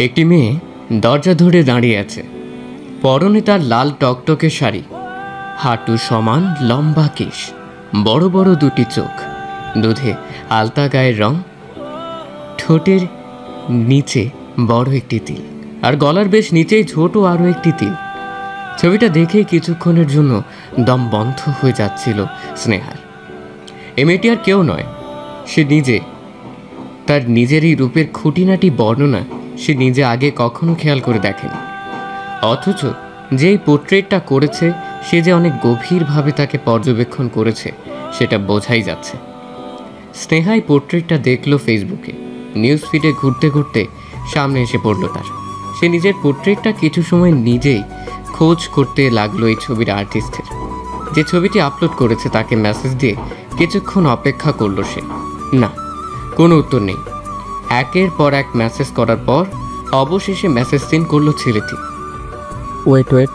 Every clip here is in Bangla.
একটি মেয়ে দরজা ধরে দাঁড়িয়ে আছে। পরনে তার লাল টকটকে শাড়ি, হাঁটু সমান লম্বা কেশ, বড় বড় দুটি চোখ, দুধে আলতা গায়ের রং, ঠোঁটের নিচে বড় একটি তিল, আর গলার বেশ নিচেই ছোট আরও একটি তিল। ছবিটা দেখে কিছুক্ষণের জন্য দম বন্ধ হয়ে যাচ্ছিল স্নেহার। এ মেয়েটি আর কেউ নয়, সে নিজে। তার নিজেরই রূপের খুঁটিনাটি বর্ণনা সে নিজে আগে কখনো খেয়াল করে দেখেনি, অথচ যেই পোর্ট্রেটটা করেছে সে যে অনেক গভীরভাবে তাকে পর্যবেক্ষণ করেছে সেটা বোঝাই যাচ্ছে। স্নেহাই পোর্ট্রেটটা দেখলো ফেসবুকে, নিউজ ফিডে ঘুরতে ঘুরতে সামনে এসে পড়ল তার। সে নিজের পোর্ট্রেটটা কিছু সময় নিজেই খোঁজ করতে লাগলো এই ছবির আর্টিস্টের। যে ছবিটি আপলোড করেছে তাকে মেসেজ দিয়ে কিছুক্ষণ অপেক্ষা করলো সে। না, কোনো উত্তর নেই। একের পর এক মেসেজ করার পর অবশেষে মেসেজ সেন্ড করলো ছেলেটি। ওয়েট,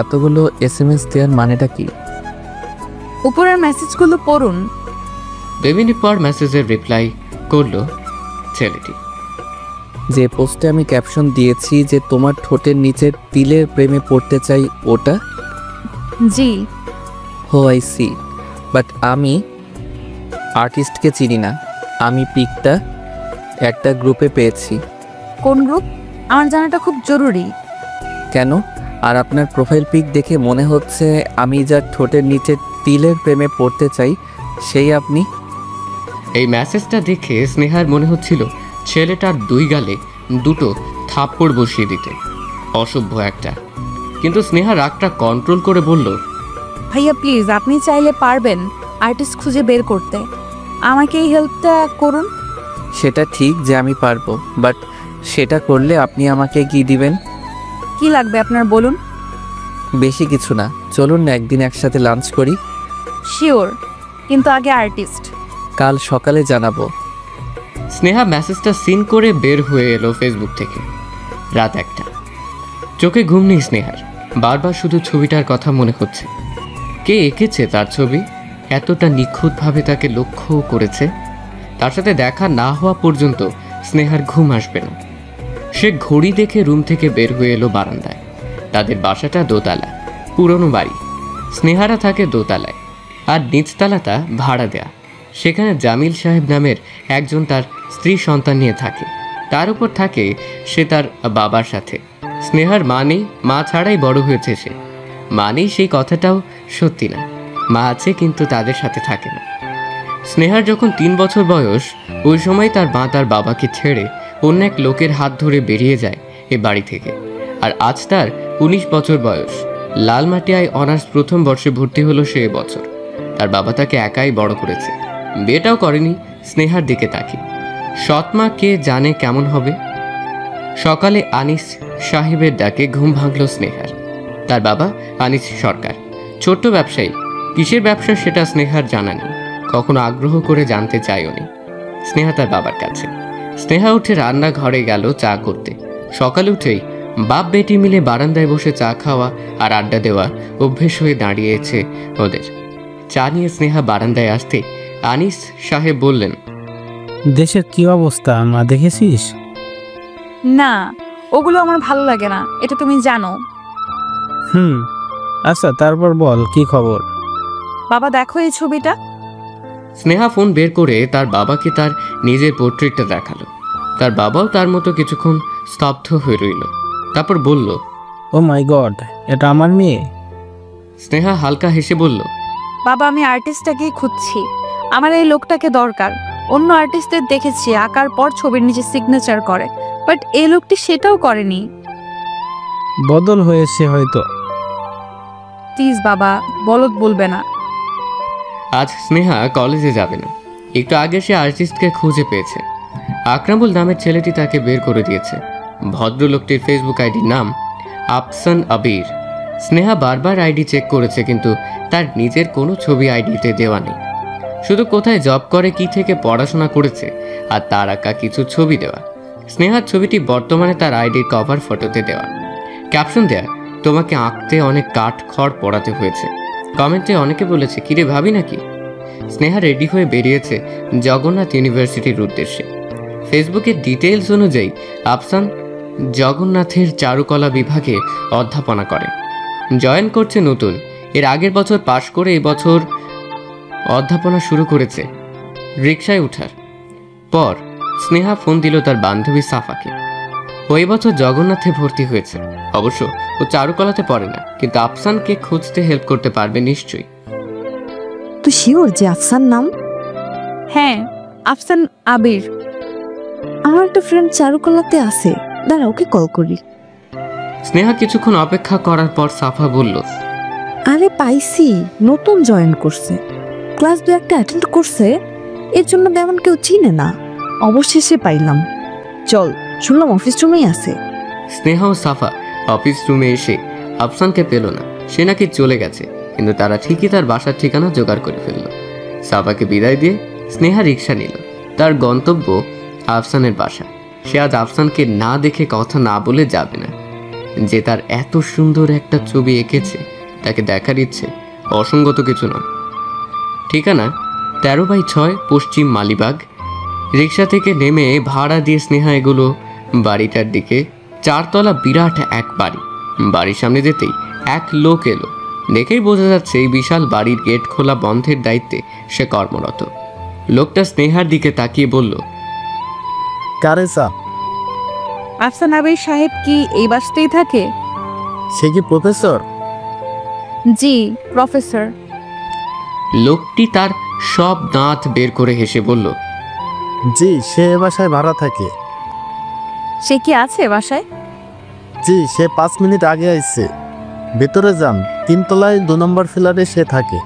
এতগুলো SMS দেওয়ার মানেটা কি? উপরের মেসেজগুলো পড়ুন। 2 মিনিট পর মেসেজের রিপ্লাই করলো ছেলেটি। যে পোস্টে আমি ক্যাপশন দিয়েছি যে তোমার ঠোঁটের নিচের তিলের প্রেমে পড়তে চাই, ওটা? জি। হো আই সি, বাট আমি আর্টিস্টকে চিনি না। আমি পিকটা একটা গ্রুপে পেয়েছি। কোন গ্রুপ? আমার জানাটা খুব জরুরি। কেন? আর আপনার প্রোফাইল পিক দেখে মনে হচ্ছে আমি যার ঠোঁটের নিচে তিলের প্রেমে পড়তে চাই সেই আপনি। এই মেসেজটা দেখে স্নেহার মনে হচ্ছিল ছেলেটার 2 গালে 2টো থাপ্পড় বসিয়ে দিতে। অসভ্য একটা। কিন্তু স্নেহা রাগটা কন্ট্রোল করে বলল, ভাইয়া প্লিজ, আপনি চাইলে পারবেন আর্টিস্ট খুঁজে বের করতে। আমাকে এই হেল্পটা করুন। সেটা ঠিক যে আমি পারবো, বাট সেটা করলে আপনি আমাকে কি দিবেন? কি লাগবে আপনার বলুন। বেশি কিছু না, চলুন না একদিন একসাথে লাঞ্চ করি। শিওর, কিন্তু আগে আর্টিস্ট। কাল সকালে জানাবো। স্নেহা মেসেজটা সিন করে বের হয়ে এলো ফেসবুক থেকে। রাত 1টা। চোখে ঘুম নেই স্নেহার, বারবার শুধু ছবিটার কথা মনে হচ্ছে। কে এঁকেছে তার ছবি? এতটা নিখুঁতভাবে তাকে লক্ষ্য করেছে। তার সাথে দেখা না হওয়া পর্যন্ত স্নেহার ঘুম আসবে না। সে ঘড়ি দেখে রুম থেকে বের হয়ে এলো বারান্দায়। তাদের বাসাটা দোতলা, পুরনো বাড়ি। স্নেহারা থাকে দোতলায়, আর নিচতলাটা ভাড়া দেয়া। সেখানে জামিল সাহেব নামের একজন তার স্ত্রী সন্তান নিয়ে থাকে। তার উপর থাকে সে তার বাবার সাথে। স্নেহার মা নেই, মা ছাড়াই বড় হয়েছে সে। মা নেই সেই কথাটাও সত্যি না, মা আছে কিন্তু তাদের সাথে থাকে না। স্নেহার যখন 3 বছর বয়স, ওই সময় তার মা তার বাবাকে ছেড়ে অন্য এক লোকের হাত ধরে বেরিয়ে যায় এ বাড়ি থেকে। আর আজ তার 19 বছর বয়স। লালমাটিয়ায় অনার্স প্রথম বর্ষে ভর্তি হলো সে বছর। তার বাবা তাকে একাই বড় করেছে, বিয়েটাও করেনি। স্নেহার দিকে তাকিয়ে সৎমা কে জানে কেমন হবে। সকালে আনিস সাহেবের ডাকে ঘুম ভাঙল স্নেহার। তার বাবা আনিস সরকার, ছোট্ট ব্যবসায়ী। কিসের ব্যবসা সেটা স্নেহার জানা নেই, কখনো আগ্রহ করে জানতে চাইও নি স্নেহা তার বাবার কাছে। স্নেহা উঠে রান্নাঘরে গেল চা করতে। সকালে উঠেই বাপ বেটি মিলে বারান্দায় বসে চা খাওয়া আর আড্ডা দেওয়া অভ্যেস হয়ে দাঁড়িয়েছে ওদের। চা নিয়ে স্নেহা বারান্দায় আসতে আনিস সাহেব বললেন, দেশের কি অবস্থা মা, দেখেছিস? না, ওগুলো আমার ভালো লাগে না, এটা তুমি জানো। আচ্ছা, তারপর বল কি খবর? বাবা দেখো এই ছবিটা। স্নেহা ফোন বের করে তার বাবাকে তার নিজের পোর্ট্রেটটা দেখালো। তার বাবাও তার মতো কিছুক্ষণ স্তব্ধ হয়ে রইল, তারপর বলল, ও মাই গড, এটা আমার মেয়ে? স্নেহা হালকা হেসে বলল, বাবা আমি আর্টিস্টটাকেই খুঁজছি, আমার এই লোকটাকে দরকার। অন্য আর্টিস্টদের দেখেছি আঁকার পর ছবির নিচে সিগনেচার করে, বাট এই লোকটি সেটাও করেনি। বদল হয়েছে হয়তো। প্লিজ বাবা, বলদ বলবে না। আজ স্নেহা কলেজে যাবে না। একটু আগে সে আর্টিস্টকে খুঁজে পেয়েছে। আকরামুল নামের ছেলেটি তাকে বের করে দিয়েছে। ভদ্রলোকটির ফেসবুক আইডির নাম আফসান আবির। স্নেহা বারবার আইডি চেক করেছে, কিন্তু তার নিজের কোনো ছবি আইডিতে দেওয়া নেই। শুধু কোথায় জব করে, কি থেকে পড়াশোনা করেছে আর তার আঁকা কিছু ছবি দেওয়া। স্নেহার ছবিটি বর্তমানে তার আইডির কভার ফটোতে দেওয়া, ক্যাপশন দেয়া, তোমাকে আঁকতে অনেক কাঠ খড় পড়াতে হয়েছে। কমেন্টে অনেকে বলেছে কিরে ভাবি নাকি। স্নেহা রেডি হয়ে বেরিয়েছে জগন্নাথ ইউনিভার্সিটির উদ্দেশ্যে। ফেসবুকের ডিটেইলস অনুযায়ী আফসান জগন্নাথের চারুকলা বিভাগে অধ্যাপনা করে, জয়েন করছে নতুন। এর আগের বছর পাশ করে এবছর অধ্যাপনা শুরু করেছে। রিকশায় ওঠার পর স্নেহা ফোন দিল তার বান্ধবী সাফাকে। ওই বছর জগন্নাথে ভর্তি হয়েছে। অবশ্য ও চারুকলাতে পড়ে না, কিন্তু আফসানকে খুঁজতে হেল্প করতে পারবে নিশ্চয়ই। তুই শিওর যে আফসান নাম? হ্যাঁ, আফসান আবির। আমার একটা ফ্রেন্ড চারুকলাতে আছে, দাঁড়া ওকে কল করি। স্নেহা কিছুক্ষণ অপেক্ষা করার পর সাফা বলল, আরে পাইছি, নতুন জয়েন করছে, ক্লাস 2 একটা অ্যাটেন্ড করছে, এর জন্য তেমন কেউ চিনে না, অবশেষে পাইলাম। চল, শুনলাম অফিস রুমেই আছে। স্নেহা ও সাফা অফিস রুমে এসে আফসানকে পেল না। সে নাকি চলে গেছে, কিন্তু তারা ঠিকই তার বাসার ঠিকানা জোগাড় করে ফেলল। সাফাকে বিদায় দিয়ে স্নেহা রিক্সা নিল। তার গন্তব্য আফসানের বাসা। সে আজ আফসানকে না দেখে কথা না বলে যাবে না। যে তার এত সুন্দর একটা ছবি এঁকেছে তাকে দেখার ইচ্ছে অসঙ্গত কিছু নয়। ঠিকানা 13/6 পশ্চিম মালিবাগ। রিক্সা থেকে নেমে ভাড়া দিয়ে স্নেহা এগুলো বাড়িটার দিকে। 4 তলা বিরাট এক বাড়ি। বাড়ির সামনে যেতেই এক লোক এলো। দেখেই বোঝা যাচ্ছে এই বিশাল বাড়ির গেট খোলা বন্ধের দায়িত্বে সে কর্মরত। লোকটা স্নেহার দিকে তাকিয়ে বলল, কারে চা? আফসান আবির সাহেব কি এই বাসতেই থাকে? সে কি প্রফেসর? জি, প্রফেসর। লোকটি তার সব দাঁত বের করে হেসে বলল, জি, সে এ বাসায় ভাড়া থাকে। সে কি আছে বাসায়? জি, সে 5 মিনিট আগে আইছে। ভেতরে যান, 3 তলায় 2 নম্বর ফ্ল্যাটে সে থাকে।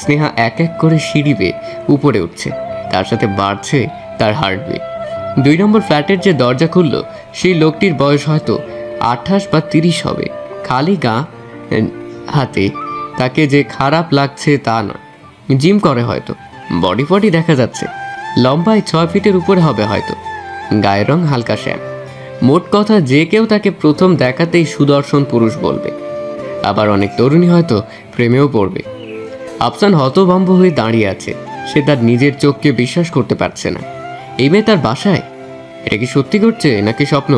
স্নেহা এক এক করে সিঁড়ি বেয়ে উপরে উঠছে। তার সাথে বাড়ছে তার হার্টবিট। 2 নম্বর ফ্ল্যাটের যে দরজা খুলল সেই লোকটির বয়স হয়তো 28 বা 30 হবে। খালি গা হাতে। তাকে যে খারাপ লাগছে তা নয়, জিম করে হয়তো। বডি দেখা যাচ্ছে। লম্বায় 6 ফিটের উপরে হবে হয়তো। গায়ের রং হালকা শ্যাম। মোট কথা যে কেউ তাকে প্রথম দেখাতেই সুদর্শন পুরুষ বলবে। আবার অনেক তরুণী হয়তো প্রেমেও পড়বে। আফসান হতভম্ব হয়ে দাঁড়িয়ে আছে। সে তার নিজের চোখকে বিশ্বাস করতে পারছে না। এই মেয়ে তার বাসায়? এটা কি সত্যি ঘটছে নাকি স্বপ্ন?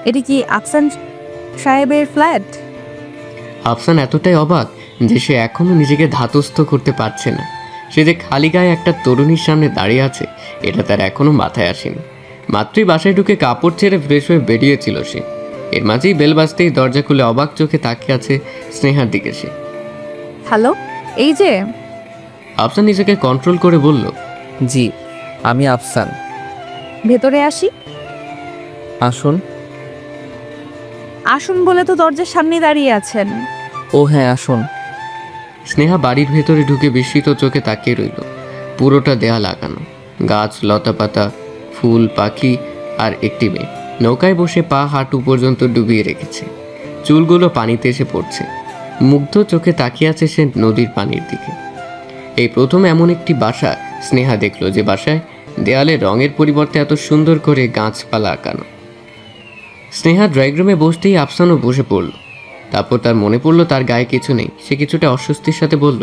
এটি কি আফসান সাহেবের ফ্ল্যাট? আফসান এতটাই অবাক যে সে এখনো নিজেকে ধাতস্থ করতে পারছে না। সে যে খালি গায়ে একটা তরুণীর সামনে দাঁড়িয়ে আছে এটা তার এখনো মাথায় আসেনি। মাত্রই বাসায় ঢুকে কাপড় ছেড়ে ফ্রেশ হয়ে বেরিয়েছিল সে। এর মাঝেই বেল বাজতেই দরজা খুলে অবাক চোখে তাকিয়ে আছে স্নেহার দিকে সে। হ্যালো, এই যে। আফসান নিজেকে কন্ট্রোল করে বলল, জি, আমি আফসান। ভেতরে আসি? আসুন। আসুন বলে তো দরজার সামনে দাঁড়িয়ে আছেন। ও হ্যাঁ, আসুন। স্নেহা বাড়ির ভেতরে ঢুকে বিস্মিত চোখে তাকিয়ে রইল। পুরোটা দেয়া লাগানো, গাছ, লতাপাতা, ফুল, পাখি আর একটি মেয়ে নৌকায় বসে পা হাঁটু পর্যন্ত ডুবিয়ে রেখেছে। চুলগুলো পানিতে এসে পড়ছে। মুগ্ধ চোখে তাকিয়ে আছে সে নদীর পানির দিকে। এই প্রথম এমন একটি বাসা স্নেহা দেখল যে বাসায় দেয়ালে রঙের পরিবর্তে এত সুন্দর করে গাছপালা আঁকানো। স্নেহা ড্রয়িং রুমে বসতেই আফসানও বসে পড়ল। তারপর তার মনে পড়ল তার গায়ে কিছু নেই। সে কিছুটা অস্বস্তির সাথে বলল,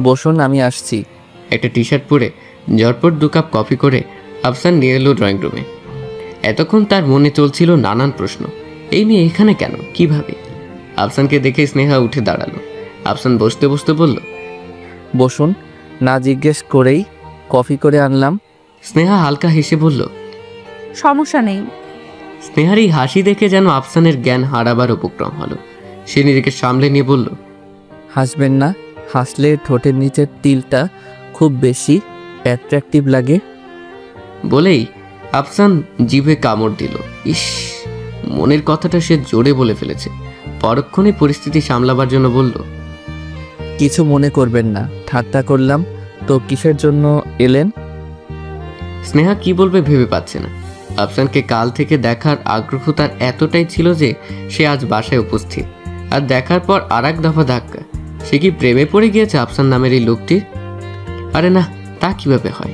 বসুন, আমি আসছি। একটা টি শার্ট পরে ঝটপট 2 কাপ কফি করে আফসান নিয়ে এলো ড্রয়িং রুমে। এতক্ষণ তার মনে চলছিল নানান প্রশ্ন। এই মেয়ে এখানে কেন, কিভাবে? আফসানকে দেখে স্নেহা উঠে দাঁড়ালো। আফসান বসতে বসতে বলল, বসুন। না জিজ্ঞেস করেই কফি করে আনলাম। স্নেহা হালকা হেসে বলল, সমস্যা নেই। স্নেহার এই হাসি দেখে যেন আফসানের জ্ঞান হারাবার উপক্রম হলো। সে নিজেকে সামলে নিয়ে বলল, হাসবেন না, হাসলে ঠোঁটের নিচের তিলটা খুব বেশি অ্যাট্রাকটিভ লাগে। বলেই আফসান জিভে কামড় দিল। ইস, মনের কথাটা সে জোরে বলে ফেলেছে। পরক্ষণে পরিস্থিতি সামলাবার জন্য বলল, কিছু মনে করবেন না, ঠাট্টা করলাম। তো কিসের জন্য এলেন? স্নেহা কি বলবে ভেবে পাচ্ছে না। আফসানকে কাল থেকে দেখার আগ্রহ তার এতটাই ছিল যে সে আজ বাসায় উপস্থিত। আর দেখার পর আর এক দফা ধাক্কা। সে কি প্রেমে পড়ে গিয়েছে আফসান নামের এই লোকটির? আরে না, তা কিভাবে হয়?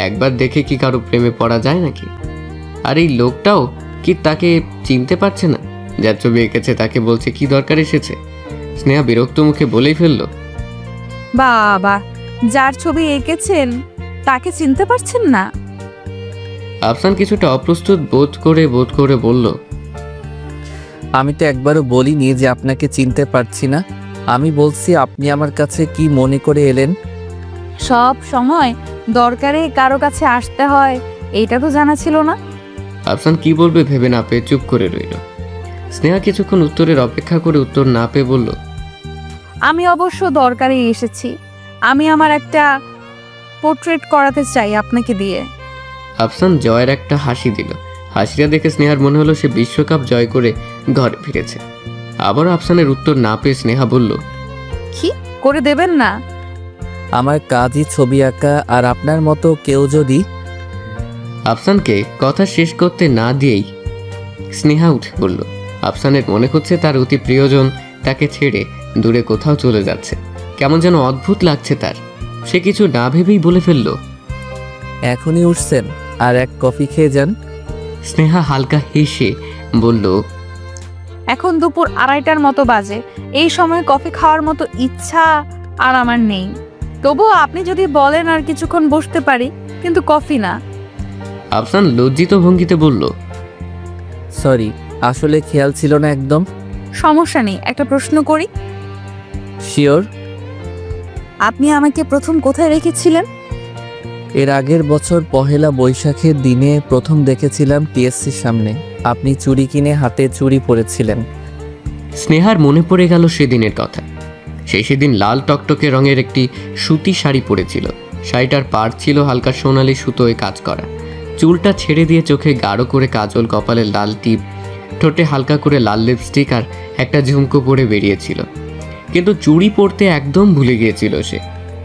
একবার দেখে কি কারো প্রেমে পড়া যায় নাকি? আর এই লোকটাও কি তাকে চিনতে পারছে না? যার ছবি এঁকেছে তাকে বলছে কি দরকার এসেছে? স্নেহা বিরক্ত মুখে বলেই ফেলল, বাবা, যার ছবি এঁকেছেন তাকে চিনতে পারছেন না? আফসান কিছুটা অপ্রস্তুত বোধ করে বলল, আমি তো একবারও বলিনি যে আপনাকে চিনতে পারছি না। আমি বলছি আপনি আমার কাছে কি মনে করে এলেন। সব সময় দরকারে কারো কাছে আসতে হয়, এইটা তো জানা ছিল না। আফসান কি বলবে ভেবে না পেয়ে চুপ করে রইল। স্নেহা কিছুক্ষণ উত্তরের অপেক্ষা করে উত্তর না পেয়ে বলল, আমি অবশ্য দরকারে এসেছি। আমি আমার একটা পোর্ট্রেট করাতে চাই আপনাকে দিয়ে। আফসান জয়ের একটা হাসি দিল। হাসিটা দেখে স্নেহার মনে হলো সে বিশ্বকাপ জয় করে ঘরে ফিরেছে। আবার আফসানের উত্তর না পেয়ে স্নেহা বলল, কি করে দেবেন না? আমার কাজই ছবি আঁকা, আর আপনার মতো কেউ যদি। আফসানকে কথা শেষ করতে না দিয়েই স্নেহা উঠে বলল। আফসানের মনে হচ্ছে তার অতি প্রিয়জন তাকে ছেড়ে দূরে কোথাও চলে যাচ্ছে। কেমন যেন অদ্ভুত লাগছে তার। সে কিছু না ভেবেই বলে ফেলল, এখনই উঠছেন? আর এক কফি খেয়ে যান। স্নেহা হালকা হেসে বলল, এখন দুপুর 2:30টার মতো বাজে, এই সময় কফি খাওয়ার মতো ইচ্ছা আর আমার নেই। তবুও আপনি যদি বলেন আর কিছুক্ষণ বসতে পারি, কিন্তু কফি না। আফসান লজ্জিত ভঙ্গিতে বলল, সরি, আসলে খেয়াল ছিল না একদম। সমস্যা নেই, একটা প্রশ্ন করি। শিওর। আপনি আমাকে প্রথম কোথায় রেখেছিলেন? এর আগের বছর পহেলা বৈশাখের দিনে প্রথম দেখেছিলাম টিএসসির সামনে। আপনি চুড়ি কিনে হাতে চুড়ি পরেছিলেন। স্নেহার মনে পড়ে গেল সেদিনের কথা। সেদিন লাল টকটকে রঙের একটি সুতি শাড়ি পরেছিল। শাড়িটার পাড় ছিল হালকা সোনালি সুতোয় কাজ করা। চুলটা ছেড়ে দিয়ে চোখে গাঢ় করে কাজল, কপালে লাল টিপ, ঠোঁটে হালকা করে লাল লিপস্টিক আর একটা ঝুমকো পরে বেরিয়েছিল। কিন্তু চুড়ি পরতে একদম ভুলে গিয়েছিল সে।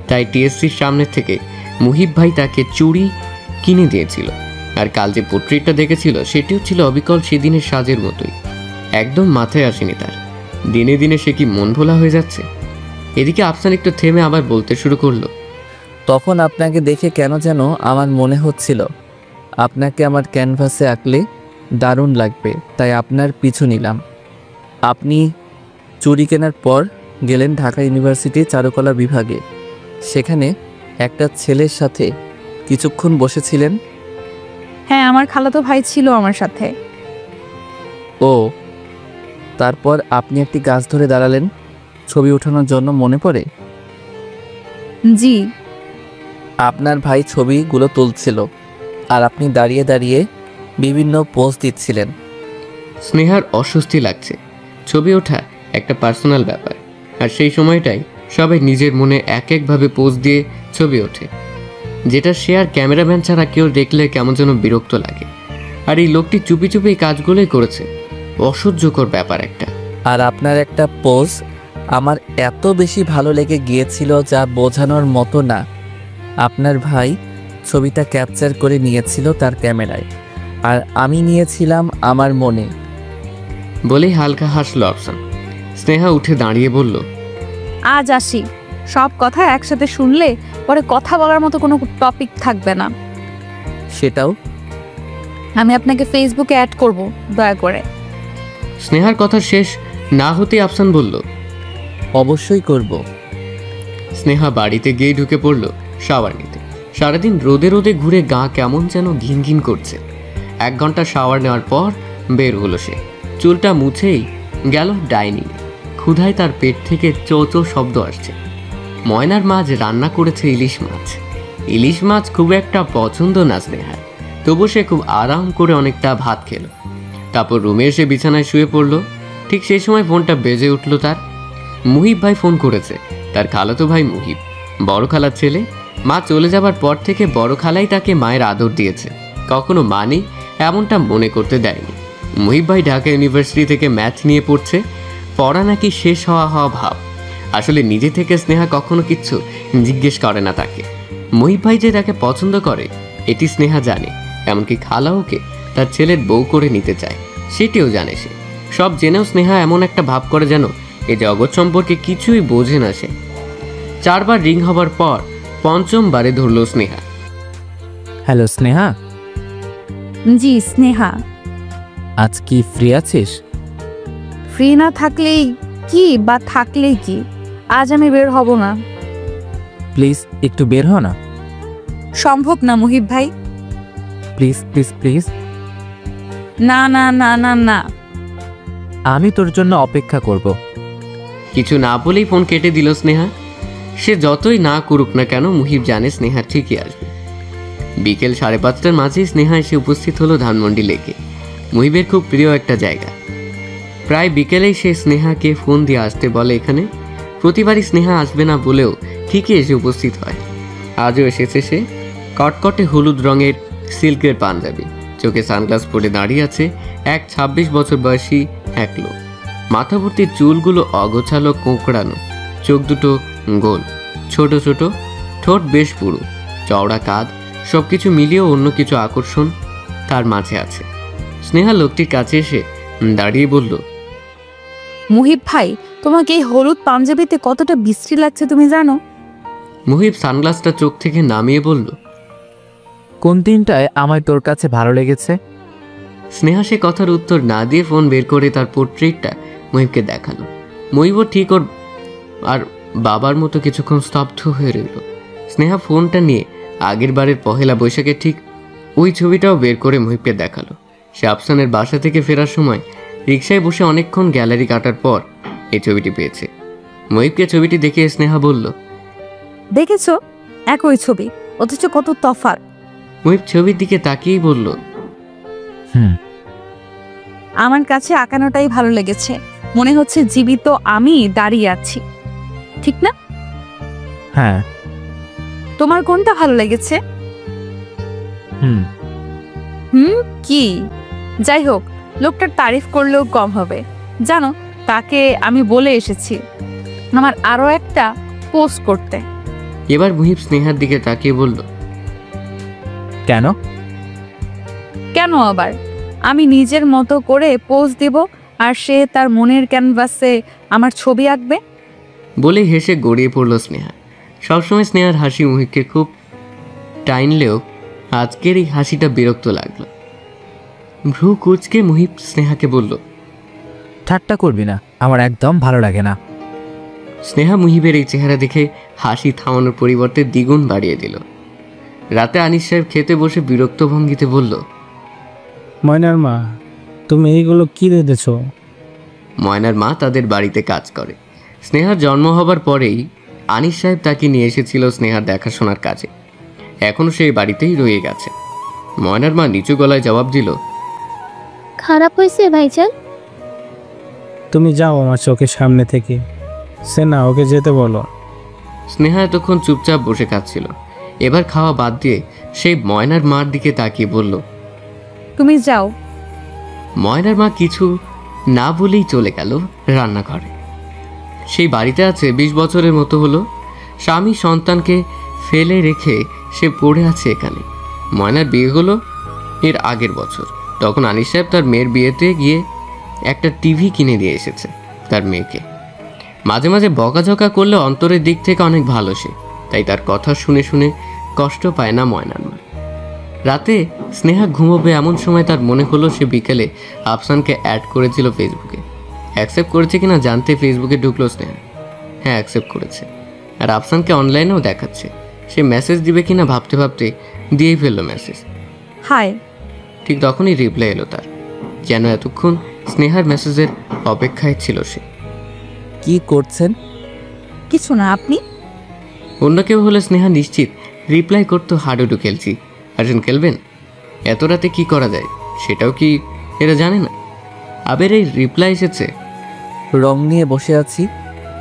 তাই টিএসসির সামনে থেকে মুহিব ভাই তাকে চুড়ি কিনে দিয়েছিল। আর কাল যে পোর্ট্রেটটা দেখেছিল সেটিও ছিল অবিকল সেদিনের সাজের মতোই। একদম মাথায় আসেনি তার। দিনে দিনে সে কি মন ভোলা হয়ে যাচ্ছে। এদিকে আফসান একটু থেমে আবার বলতে শুরু করলো, তখন আপনাকে দেখে কেন যেন আমার মনে হচ্ছিল আপনাকে আমার ক্যানভাসে আঁকলে দারুণ লাগবে, তাই আপনার পিছু নিলাম। আপনি চুড়ি কেনার পর গেলেন ঢাকা ইউনিভার্সিটির চারুকলা বিভাগে। সেখানে একটা ছেলের সাথে কিছুক্ষণ বসেছিলেন। হ্যাঁ, আমার খালাতো ভাই ছিল আমার সাথে। ও, তারপর আপনি একটি গাছ ধরে দাঁড়ালেন ছবি ওঠানোর জন্য, মনে পড়ে? জি। আপনার ভাই ছবিগুলো তুলছিল আর আপনি দাঁড়িয়ে দাঁড়িয়ে বিভিন্ন পোজ দিচ্ছিলেন। স্নেহার অস্বস্তি লাগছে। ছবি ওঠা একটা পার্সোনাল ব্যাপার, আর সেই সময়টাই সবাই নিজের মনে এক একভাবে পোজ দিয়ে ছবি ওঠে, যেটা সে আর ক্যামেরাম্যান ছাড়া কেউ দেখলে কেমন যেন বিরক্ত লাগে। আর এই লোকটি চুপি চুপি এই কাজগুলোই করেছে। অসহ্যকর ব্যাপার একটা। আর আপনার একটা পোজ আমার এত বেশি ভালো লেগে গিয়েছিল যা বোঝানোর মতো না। আপনার ভাই ছবিটা ক্যাপচার করে নিয়েছিল তার ক্যামেরায়, আর আমি নিয়েছিলাম আমার মনে। বলেই হালকা হাসলো আফসান। স্নেহা উঠে দাঁড়িয়ে বলল, আজ আসি। সব কথা একসাথে শুনলে পরে কথা বলার মতো কোনো টপিক থাকবে না। সেটাও। আমি আপনাকে ফেসবুকে অ্যাড করব, দয়া করে। স্নেহার কথা শেষ না হতে আফসান বলল, অবশ্যই করব। স্নেহা বাড়িতে গিয়ে ঢুকে পড়ল শাওয়ার নিতে। সারাদিন রোদে রোদে ঘুরে গা কেমন যেন ঘিন ঘিন করছে। 1 ঘন্টা শাওয়ার নেওয়ার পর বের হলো সে। চুলটা মুছেই গেল ডাইনিং। ক্ষুধায় তার পেট থেকে চো চো শব্দ আসছে। ময়নার মাছ রান্না করেছে ইলিশ মাছ। ইলিশ মাছ খুব একটা পছন্দ না স্নেহার, তবু সে খুব আরাম করে অনেকটা ভাত খেলো। তারপর রুমে এসে বিছানায় শুয়ে পড়লো। ঠিক সেই সময় ফোনটা বেজে উঠল তার। মুহিব ভাই ফোন করেছে। তার খালাতো ভাই মুহিব, বড় খালার ছেলে। মা চলে যাবার পর থেকে বড় খালাই তাকে মায়ের আদর দিয়েছে, কখনো মানি এমনটা মনে করতে দেয়নি। মুহিব ভাই ঢাকা ইউনিভার্সিটি থেকে ম্যাথ নিয়ে পড়ছে। পড়া নাকি শেষ হওয়া ভাব। আসলে নিজে থেকে স্নেহা কখনো কিচ্ছু জিজ্ঞেস করে না তাকে। মুহিব ভাই যে তাকে পছন্দ করে এটি স্নেহা জানে। এমনকি খালাওকে তার ছেলের বউ করে নিতে চায় সেটিও জানে সে। সব জেনেও স্নেহা এমন একটা ভাব করে যেন এ জগৎ সম্পর্কে কিছুই বোঝে না সে। 4 বার রিং হবার পর 5ম বারে ধরল স্নেহা। হ্যালো স্নেহা। জি স্নেহা। আজ কি ফ্রি আছিস? ফ্রি না থাকলেই কি বা থাকলেই কি, আজ আমি বের হব না। প্লিজ একটু বের হ না। সম্ভব না মুহিব ভাই। Please please please. না না না না না। আমি তোর জন্য অপেক্ষা করব। কিছু না বলেই ফোন কেটে দিল স্নেহা। সে যতই না করুক না কেন মুহিব জানে স্নেহা ঠিকই আসবে। বিকেল 5:30টার মাঝেই স্নেহা এসে উপস্থিত হলো ধানমন্ডি লেকে। মুহিবের খুব প্রিয় একটা জায়গা। প্রায় বিকেলেই সে স্নেহাকে ফোন দিয়ে আসতে বলে এখানে। প্রতিবারই স্নেহা আসবে না বলেও ঠিকই এসে উপস্থিত হয়। আজও এসেছে সে। কটকটে হলুদ রঙের সিল্কের পাঞ্জাবি, চোখে সানগ্লাস পরে দাঁড়িয়ে আছে এক 26 বছর বয়সী এক লোক। মাথা ভর্তি চুলগুলো অগোছালো কোঁকড়ানো, চোখ দুটো গোল, ছোট ছোট, ঠোঁট বেশ পুরু, চওড়া কাঁধ, সবকিছু মিলিয়েও অন্য কিছু আকর্ষণ তার মাঝে আছে। স্নেহা লোকটির কাছে এসে দাঁড়িয়ে বলল, মুহিব ভাই, তোমাকে এই হলুদ পাঞ্জাবিতে কতটা বিশ্রী লাগছে তুমি জানো? মুহিব সানগ্লাসটা চোখ থেকে নামিয়ে বলল, কোন দিনটায় আমার তোর কাছে ভালো লেগেছে? স্নেহা সে কথার উত্তর না দিয়ে ফোন বের করে তার পোর্ট্রেটটা মুহিবকে দেখালো। মুহিবও ঠিক ওর আর বাবার মতো কিছুক্ষণ স্তব্ধ হয়ে রইল। স্নেহা ফোনটা নিয়ে আগের বারের পহেলা বৈশাখে ঠিক ওই ছবিটাও বের করে মুহিবকে দেখালো। সে আফসানের বাসা থেকে ফেরার সময় রিকশায় বসে অনেকক্ষণ গ্যালারি কাটার পর এই ছবিটি পেয়েছে। মুহিবকে ছবিটি দেখে স্নেহা বলল, দেখেছো, একই ছবি অথচ কত তফাৎ। মুহিব ছবির দিকে তাকিয়েই বলল, আমার কাছে আঁকানোটাই ভালো লেগেছে, মনে হচ্ছে জীবিত আমি দাঁড়িয়ে আছি, ঠিক না? হ্যাঁ। তোমার কোনটা ভালো লেগেছে? হুম। কি? যাই হোক, লোকটার তারিফ করলেও কম হবে। জানো, তাকে আমি বলে এসেছি আমার আরো একটা পোস্ট করতে। এবার মুহিব স্নেহার দিকে তাকিয়ে বলল, কেন? কেন আবার? আমি নিজের মতো করে পোজ দেব আর সে তার মনের ক্যানভাসে আমার ছবি আঁকবে। বলে হেসে গড়িয়ে পড়ল স্নেহা। সবসময় স্নেহার হাসি মুহিবকে খুব টাইনলেও আজকের এই হাসিটা বিরক্ত লাগলো। ভ্রু কুচকে মুহিব স্নেহাকে বলল, ঠাট্টা করবি না, আমার একদম ভালো লাগে না। স্নেহা মুহিবের এই চেহারা দেখে হাসি থামানোর পরিবর্তে দ্বিগুণ বাড়িয়ে দিল। রাতে আনিস সাহেব খেতে বসে বিরক্ত ভঙ্গিতে বলল, ময়নার মা, তুমি এইগুলো কি রেঁধেছো? ময়নার মা তাদের বাড়িতে কাজ করে। স্নেহার জন্ম হবার পরেই আনিস সাহেব তাকে নিয়ে এসেছিল স্নেহার দেখাশোনার কাজে। এখনও সেই বাড়িতেই রয়ে গেছে। ময়নার মা নিচু গলায় জবাব দিল, খারাপ হয়েছে ভাইজান? তুমি যাও আমার চোখের সামনে থেকে। সে না, ওকে যেতে বলো। স্নেহা এতক্ষণ চুপচাপ বসে খাচ্ছিল। এবার খাওয়া বাদ দিয়ে সেই ময়নার মার দিকে তাকিয়ে বলল, তুমি যাও। ময়নার মা কিছু না বলেই চলে গেল রান্নাঘরে। সেই বাড়িতে আছে 20 বছরের মতো হলো। স্বামী সন্তানকে ফেলে রেখে সে পড়ে আছে এখানে। ময়নার বিয়ে হলো এর আগের বছর। তখন আনিস সাহেব তার মেয়ের বিয়েতে গিয়ে একটা টিভি কিনে দিয়ে এসেছে তার মেয়েকে। মাঝে মাঝে বকাঝকা করলে অন্তরের দিক থেকে অনেক ভালো সে, তাই তার কথা শুনে শুনে কষ্ট পায় না ময়নার মা। রাতে স্নেহা ঘুমোবে এমন সময় তার মনে হলো সে বিকেলে আফসানকে অ্যাড করেছিল ফেসবুকে। অ্যাকসেপ্ট করেছে কিনা জানতে ফেসবুকে ঢুকলো স্নেহা। হ্যাঁ, অ্যাকসেপ্ট করেছে। আর আফসানকে অনলাইনেও দেখাচ্ছে। সে মেসেজ দিবে কিনা ভাবতে ভাবতে দিয়েই ফেললো মেসেজ। হাই। ঠিক তখনই রিপ্লাই এলো তার। যেন এতক্ষণ স্নেহার মেসেজের অপেক্ষায় ছিল সে। কি করছেন? কিছু না, আপনি? অন্য কেউ হলে স্নেহা নিশ্চিত রিপ্লাই করতো, হাডুডু খেলছি। আসেন খেলবেন? এত রাতে কি করা যায় সেটাও কি এরা জানে না? আবার এই রিপ্লাই এসেছে। রং নিয়ে বসে আছি,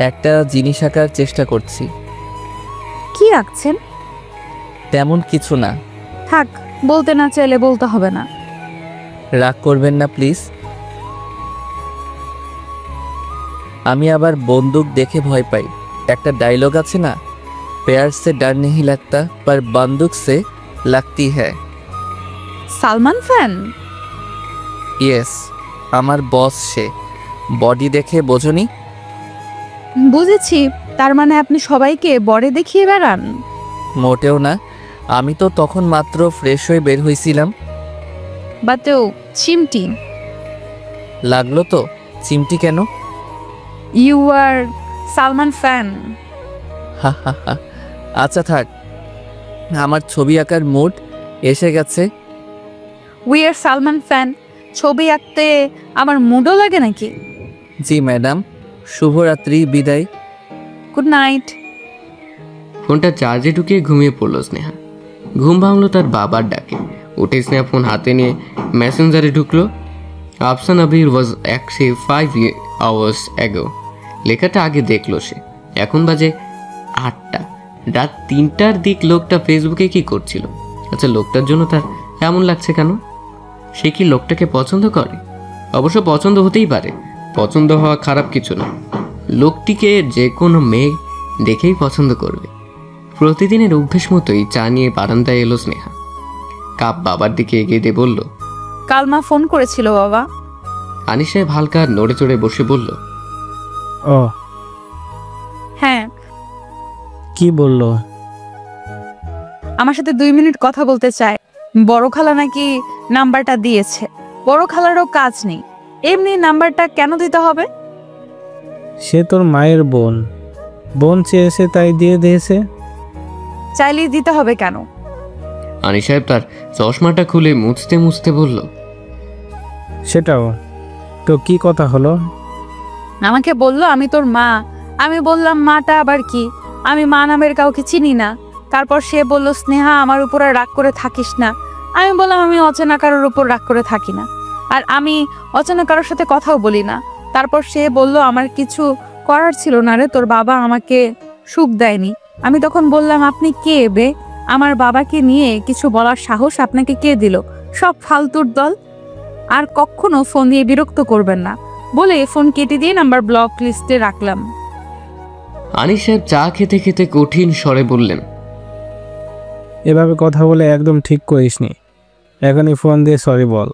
একটা জিনিস আঁকার চেষ্টা করছি। কি আঁকছেন? তেমন কিছু না। থাক, বলতে না চাইলে বলতে হবে না। রাগ করবেন না প্লিজ। আমি আবার বন্দুক দেখে ভয় পাই। একটা ডায়লগ আছে না, प्यार से डर नहीं लगता पर बंदूक से लगती है। সালমান ফ্যান? ইয়েস, আমার বস সে। বডি দেখে বোঝনি? বুঝেছি, তার মানে আপনি সবাইকে বড়ে দেখিয়ে বেড়ান। মোটেও না, আমি তো তখন মাত্র ফ্রেশ হয়ে বের হয়েছিলাম। বাতেও চিমটি লাগলো তো। চিমটি কেন? You are Salman fan. হা হা হা। আচ্ছা থাক, আমার ছবি আঁকার মুড এসে গেছে। We are Salman fan. ছবি আঁকতে আমার মুডও লাগে নাকি? জি ম্যাডাম, শুভরাত্রি, বিদায়। Good night. ফোনটা চার্জে ঢুকিয়ে ঘুমিয়ে পড়ল স্নেহা। ঘুম ভাঙলো তার বাবার ডাকে। উঠে স্নেহা ফোন হাতে নিয়ে মেসেঞ্জারে ঢুকলো। আফসান আবির ওয়াজ অ্যাক্টিভ 5 hours ago। লেখাটা আগে দেখলো সে। এখন বাজে 8টা। রাত 3টার দিক লোকটা ফেসবুকে কি করছিল? আচ্ছা, লোকটার জন্য তার এমন লাগছে কেন? সে কি লোকটাকে পছন্দ করে? অবশ্য পছন্দ হতেই পারে, পছন্দ হওয়া খারাপ কিছু না। লোকটিকে যে কোনো মেয়ে দেখেই পছন্দ করবে। প্রতিদিনের অভ্যেস মতোই চা নিয়ে বারান্দায় এলো স্নেহা। কাপ বাবার দিকে এগিয়ে দিয়ে বলল, কাল মা ফোন করেছিল বাবা। আনিস সাহেব হালকা নড়ে চড়ে বসে বলল, ও হ্যাঁ, কি বললো? আমার সাথে 2 মিনিট কথা বলতে চায়। বড় খালা নাকি নাম্বারটা দিয়েছে। বড় খালারও কাজ নেই, এমনি নাম্বারটা কেন দিতে হবে? সে তোর মায়ের বোন, বোন চেয়েছে তাই দিয়ে দিয়েছে। চাইলেই দিতে হবে কেন? আনিস সাহেব তার চশমাটা খুলে মুছতে মুছতে বলল, সেটাও তো কি কথা হলো? আমাকে বললো আমি তোর মা। আমি বললাম মাটা আবার কি? আমি মা নামের কাউকে চিনি না। তারপর সে বলল, স্নেহা আমার উপর আর রাগ করে থাকিস না। আমি বললাম আমি অচেনা কারোর উপর রাগ করে থাকি না, আর আমি অচেনা কারোর সাথে কথাও বলি না। তারপর সে বলল, আমার কিছু করার ছিল না রে, তোর বাবা আমাকে সুখ দেয়নি। আমি তখন বললাম, আপনি কে বে? আমার বাবাকে নিয়ে কিছু বলার সাহস আপনাকে কে দিল? সব ফালতুর দল। আর কখনো ফোন দিয়ে বিরক্ত করবেন না বলে ফোন কেটে দিয়ে নাম্বার ব্লক লিস্টে রাখলাম। আনিস সাহেব চা খেতে খেতে কঠিন স্বরে বললেন, এভাবে কথা বলে একদম ঠিক করিসনি। এখনই ফোন দিয়ে সরি বল।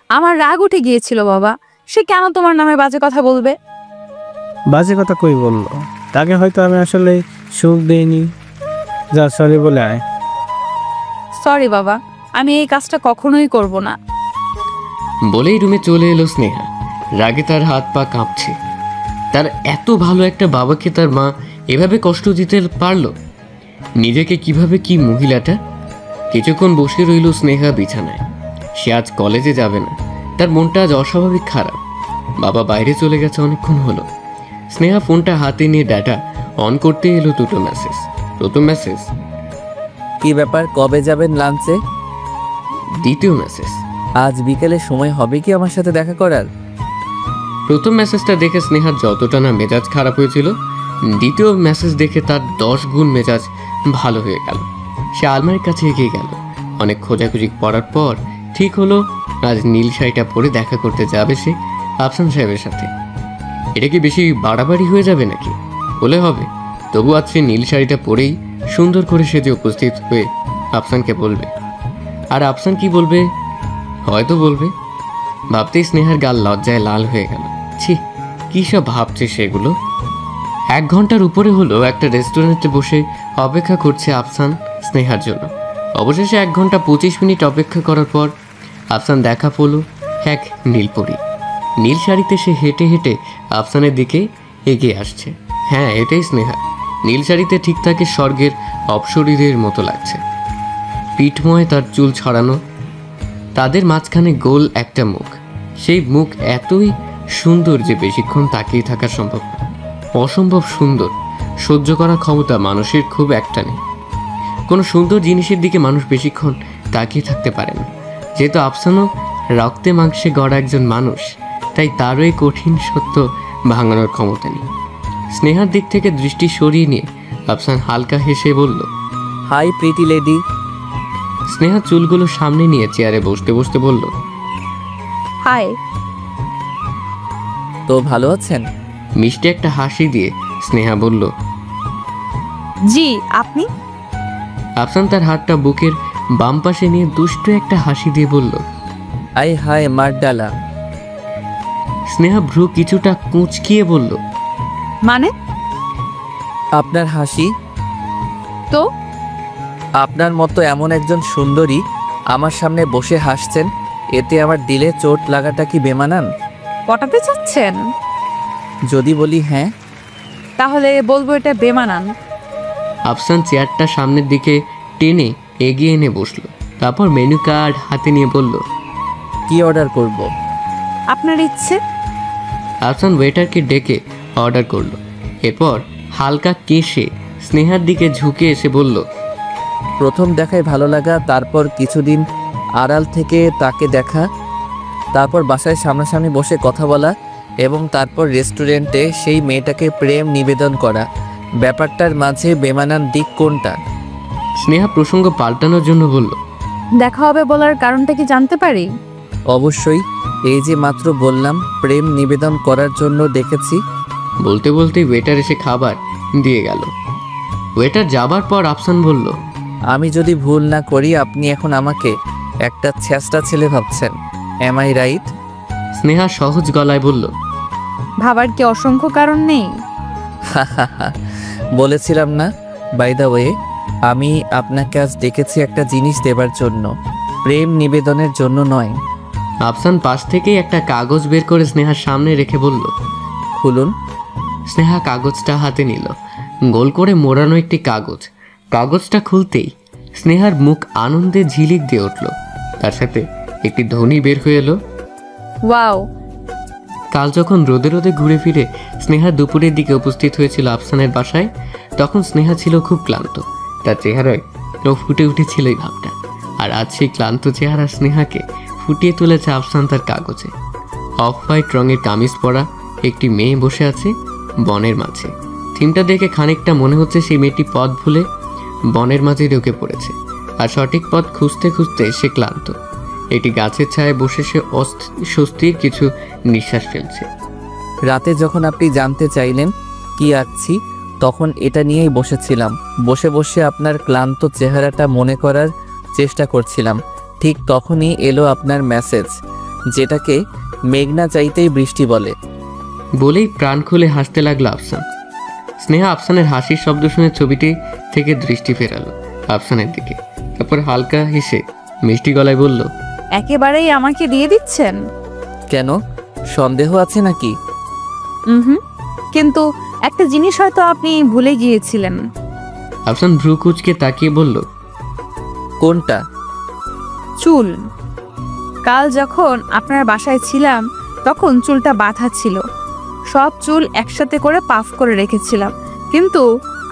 আমার রাগ উঠে গিয়েছিল বাবা। সে কেন তোমার নামে বাজে কথা বলবে? বাজে কথা কই বললো? তাকে হয়তো আমি আসলে সুখ দেইনি। যা সরি বলে আয়। সরি বাবা, আমি এই কাজটা কখনোই করব না। বলেই রুমে চলে এলো স্নেহা। রাগে তার হাত পা কাঁপছে। তার এত ভালো একটা বাবাকে তার মা এভাবে কষ্ট দিতে পারলো? নিজেকে কিভাবে কি মহিলাটা? কিছুক্ষণ বসে রইল স্নেহা বিছানায়। সে আজ কলেজে যাবে না। তার মনটা আজ অস্বাভাবিক খারাপ। বাবা বাইরে চলে গেছে অনেকক্ষণ হলো। স্নেহা ফোনটা হাতে নিয়ে ডাটা অন করতে এলো দুটো মেসেজ। প্রথম মেসেজ, কি ব্যাপার, কবে যাবেন লাঞ্চে? দ্বিতীয় মেসেজ, আজ বিকেলে সময় হবে কি আমার সাথে দেখা করার? প্রথম মেসেজটা দেখে স্নেহার যতটা না মেজাজ খারাপ হয়েছিল, দ্বিতীয় মেসেজ দেখে তার 10 গুণ মেজাজ ভালো হয়ে গেল। সে আলমারির কাছে এগিয়ে গেল। অনেক খোঁজাখুঁজি পড়ার পর ঠিক হলো আজ নীল শাড়িটা পরে দেখা করতে যাবে সে আফসান সাহেবের সাথে। এটা কি বেশি বাড়াবাড়ি হয়ে যাবে নাকি? হলে হবে, তবু আজ সে নীল শাড়িটা পরেই সুন্দর করে সেজে উপস্থিত হয়ে আফসানকে বলবে। আর আফসান কি বলবে? হয়তো বলবে। ভাবতেই স্নেহার গাল লজ্জায় লাল হয়ে গেল। ছি, কী সব ভাবছে সেগুলো। 1 ঘন্টার উপরে হলো একটা রেস্টুরেন্টে বসে অপেক্ষা করছে আফসান স্নেহার জন্য। অবশেষে 1 ঘন্টা 25 মিনিট অপেক্ষা করার পর আফসান দেখা পেল এক নীলপরি। নীল শাড়িতে সে হেঁটে হেঁটে আফসানের দিকে এগিয়ে আসছে। হ্যাঁ, এটাই স্নেহা। নীল শাড়িতে ঠিক তাকে স্বর্গের অপ্সরীদের মতো লাগছে। পিঠময় তার চুল ছড়ানো, তাদের মাঝখানে গোল একটা মুখ। সেই মুখ এতই সুন্দর যে বেশিক্ষণ তাকিয়ে থাকা সম্ভব না। অসম্ভব সুন্দর। সহ্য করার ক্ষমতা মানুষের খুব একটা নেই। কোনো সুন্দর জিনিসের দিকে মানুষ বেশিক্ষণ তাকিয়ে থাকতে পারে না। যেহেতু আফসানও রক্তে মাংসে গড়া একজন মানুষ, তাই তারও এই কঠিন সত্য ভাঙানোর ক্ষমতা নেই। স্নেহার দিক থেকে দৃষ্টি সরিয়ে নিয়ে আফসান হালকা হেসে বলল, হাই প্রিটি লেডি। স্নেহা চুলগুলো সামনে নিয়ে চেয়ারে বসতে বসতে বলল, হাই। তো ভালো আছেন? মিষ্টি একটা হাসি দিয়ে স্নেহা বলল, জি, আপনি? আফসান তার হাতটা বুকের বাম পাশে নিয়ে দুষ্ট একটা হাসি দিয়ে বলল, আই হাই মারডালা। স্নেহা ভ্রু কিছুটা কুঁচকিয়ে বলল, মানে? আপনার হাসি। তো আপনার মতো এমন একজন সুন্দরী আমার সামনে বসে হাসছেন, এতে আমার দিলে চোট লাগাটা কি বেমানান? পটাতে চাচ্ছেন? যদি বলি হ্যাঁ, তাহলে বলবো এটা বেমানান। আফসান চেয়ারটা সামনের দিকে টেনে এগিয়ে এনে বসলো। তারপর মেনু কার্ড হাতে নিয়ে বলল, কি অর্ডার করব? আপনার ইচ্ছে। আফসান ওয়েটারকে ডেকে অর্ডার করলো। এরপর হালকা কেশে স্নেহার দিকে ঝুঁকে এসে বলল, প্রথম দেখায় ভালো লাগা, তারপর কিছুদিন আড়াল থেকে তাকে দেখা, তারপর বাসায় সামনাসামনি বসে কথা বলা, এবং তারপর রেস্টুরেন্টে সেই মেয়েটাকে প্রেম নিবেদন করা। ব্যাপারটার মাঝে বেমানান দিক কোনটা? স্নেহা প্রসঙ্গ পাল্টানোর জন্য বলল, দেখা হবে বলার কারণটা কি জানতে পারি? অবশ্যই, এই যে মাত্র বললাম প্রেম নিবেদন করার জন্য ডেকেছি। বলতে বলতে ওয়েটার এসে খাবার দিয়ে গেল। ওয়েটার যাবার পর আফসান বলল, আমি যদি ভুল না করি আপনি এখন আমাকে একটা ছেঁচড়া ছেলে ভাবছেন, এম আই রাইট? স্নেহা সহজ গলায় বলল, ভাবার কি অসংখ্য কারণ নেই? বলেছিলাম না? বাই দ্য ওয়ে, আমি আপনাকে আজ ডেকেছি একটা জিনিস দেবার জন্য, প্রেম নিবেদনের জন্য নয়। আফসান পাশ থেকেই একটা কাগজ বের করে স্নেহার সামনে রেখে বলল। খুলুন। স্নেহা কাগজটা হাতে নিল। গোল করে মোড়ানো একটি কাগজ। কাগজটা খুলতেই স্নেহার মুখ আনন্দে ঝিলিক দিয়ে উঠল। তার সাথে একটি ধ্বনি বের হয়ে এলো, ওয়াও। কাল যখন রোদে রোদে ঘুরে ফিরে স্নেহা দুপুরের দিকে উপস্থিত হয়েছিল আফসানের বাসায়, তখন স্নেহা ছিল খুব ক্লান্ত। তার চেহারায় ফুটে উঠেছিল এই ভাবটা। আর আজ সেই ক্লান্ত চেহারা স্নেহাকে ফুটিয়ে তুলেছে আফসান তার কাগজে। অফ হোয়াইট রঙের কামিজ পরা একটি মেয়ে বসে আছে বনের মাঝে। থিমটা দেখে খানিকটা মনে হচ্ছে সেই মেয়েটি পথ ভুলে বনের মাঝে ঢুকে পড়েছে, আর সঠিক পথ খুঁজতে খুঁজতে সে ক্লান্ত। একটি গাছের ছায়ায় বসে সে স্বস্তির কিছু নিঃশ্বাস ফেলছে। রাতে যখন আপনি জানতে চাইলেন কি আঁকছি, তখন এটা নিয়েই বসেছিলাম। বসে বসে আপনার ক্লান্ত চেহারাটা মনে করার চেষ্টা করছিলাম। ঠিক তখনই এলো আপনার মেসেজ, যেটাকে মেঘনা চাইতেই বৃষ্টি বলে। বলেই প্রাণ খুলে হাসতে লাগলো আফসান। স্নেহা আফসানের হাসির শব্দ শুনে ছবিটি থেকে দৃষ্টি ফেরালো আফসানের দিকে। তারপর হালকা হেসে মিষ্টি গলায় বলল, একেবারেই আমাকে দিয়ে দিচ্ছেন? কেন, সন্দেহ আছে নাকি? হুম, কিন্তু একটা জিনিস হয়তো আপনি ভুলে গিয়েছিলেন। আফসান ভ্রু কুচকে তাকিয়ে বলল, কোনটা? চুল। কাল যখন আপনার বাসায় ছিলাম তখন চুলটা বাঁধা ছিল। সব চুল একসাথে করে পাফ করে রেখেছিলাম, কিন্তু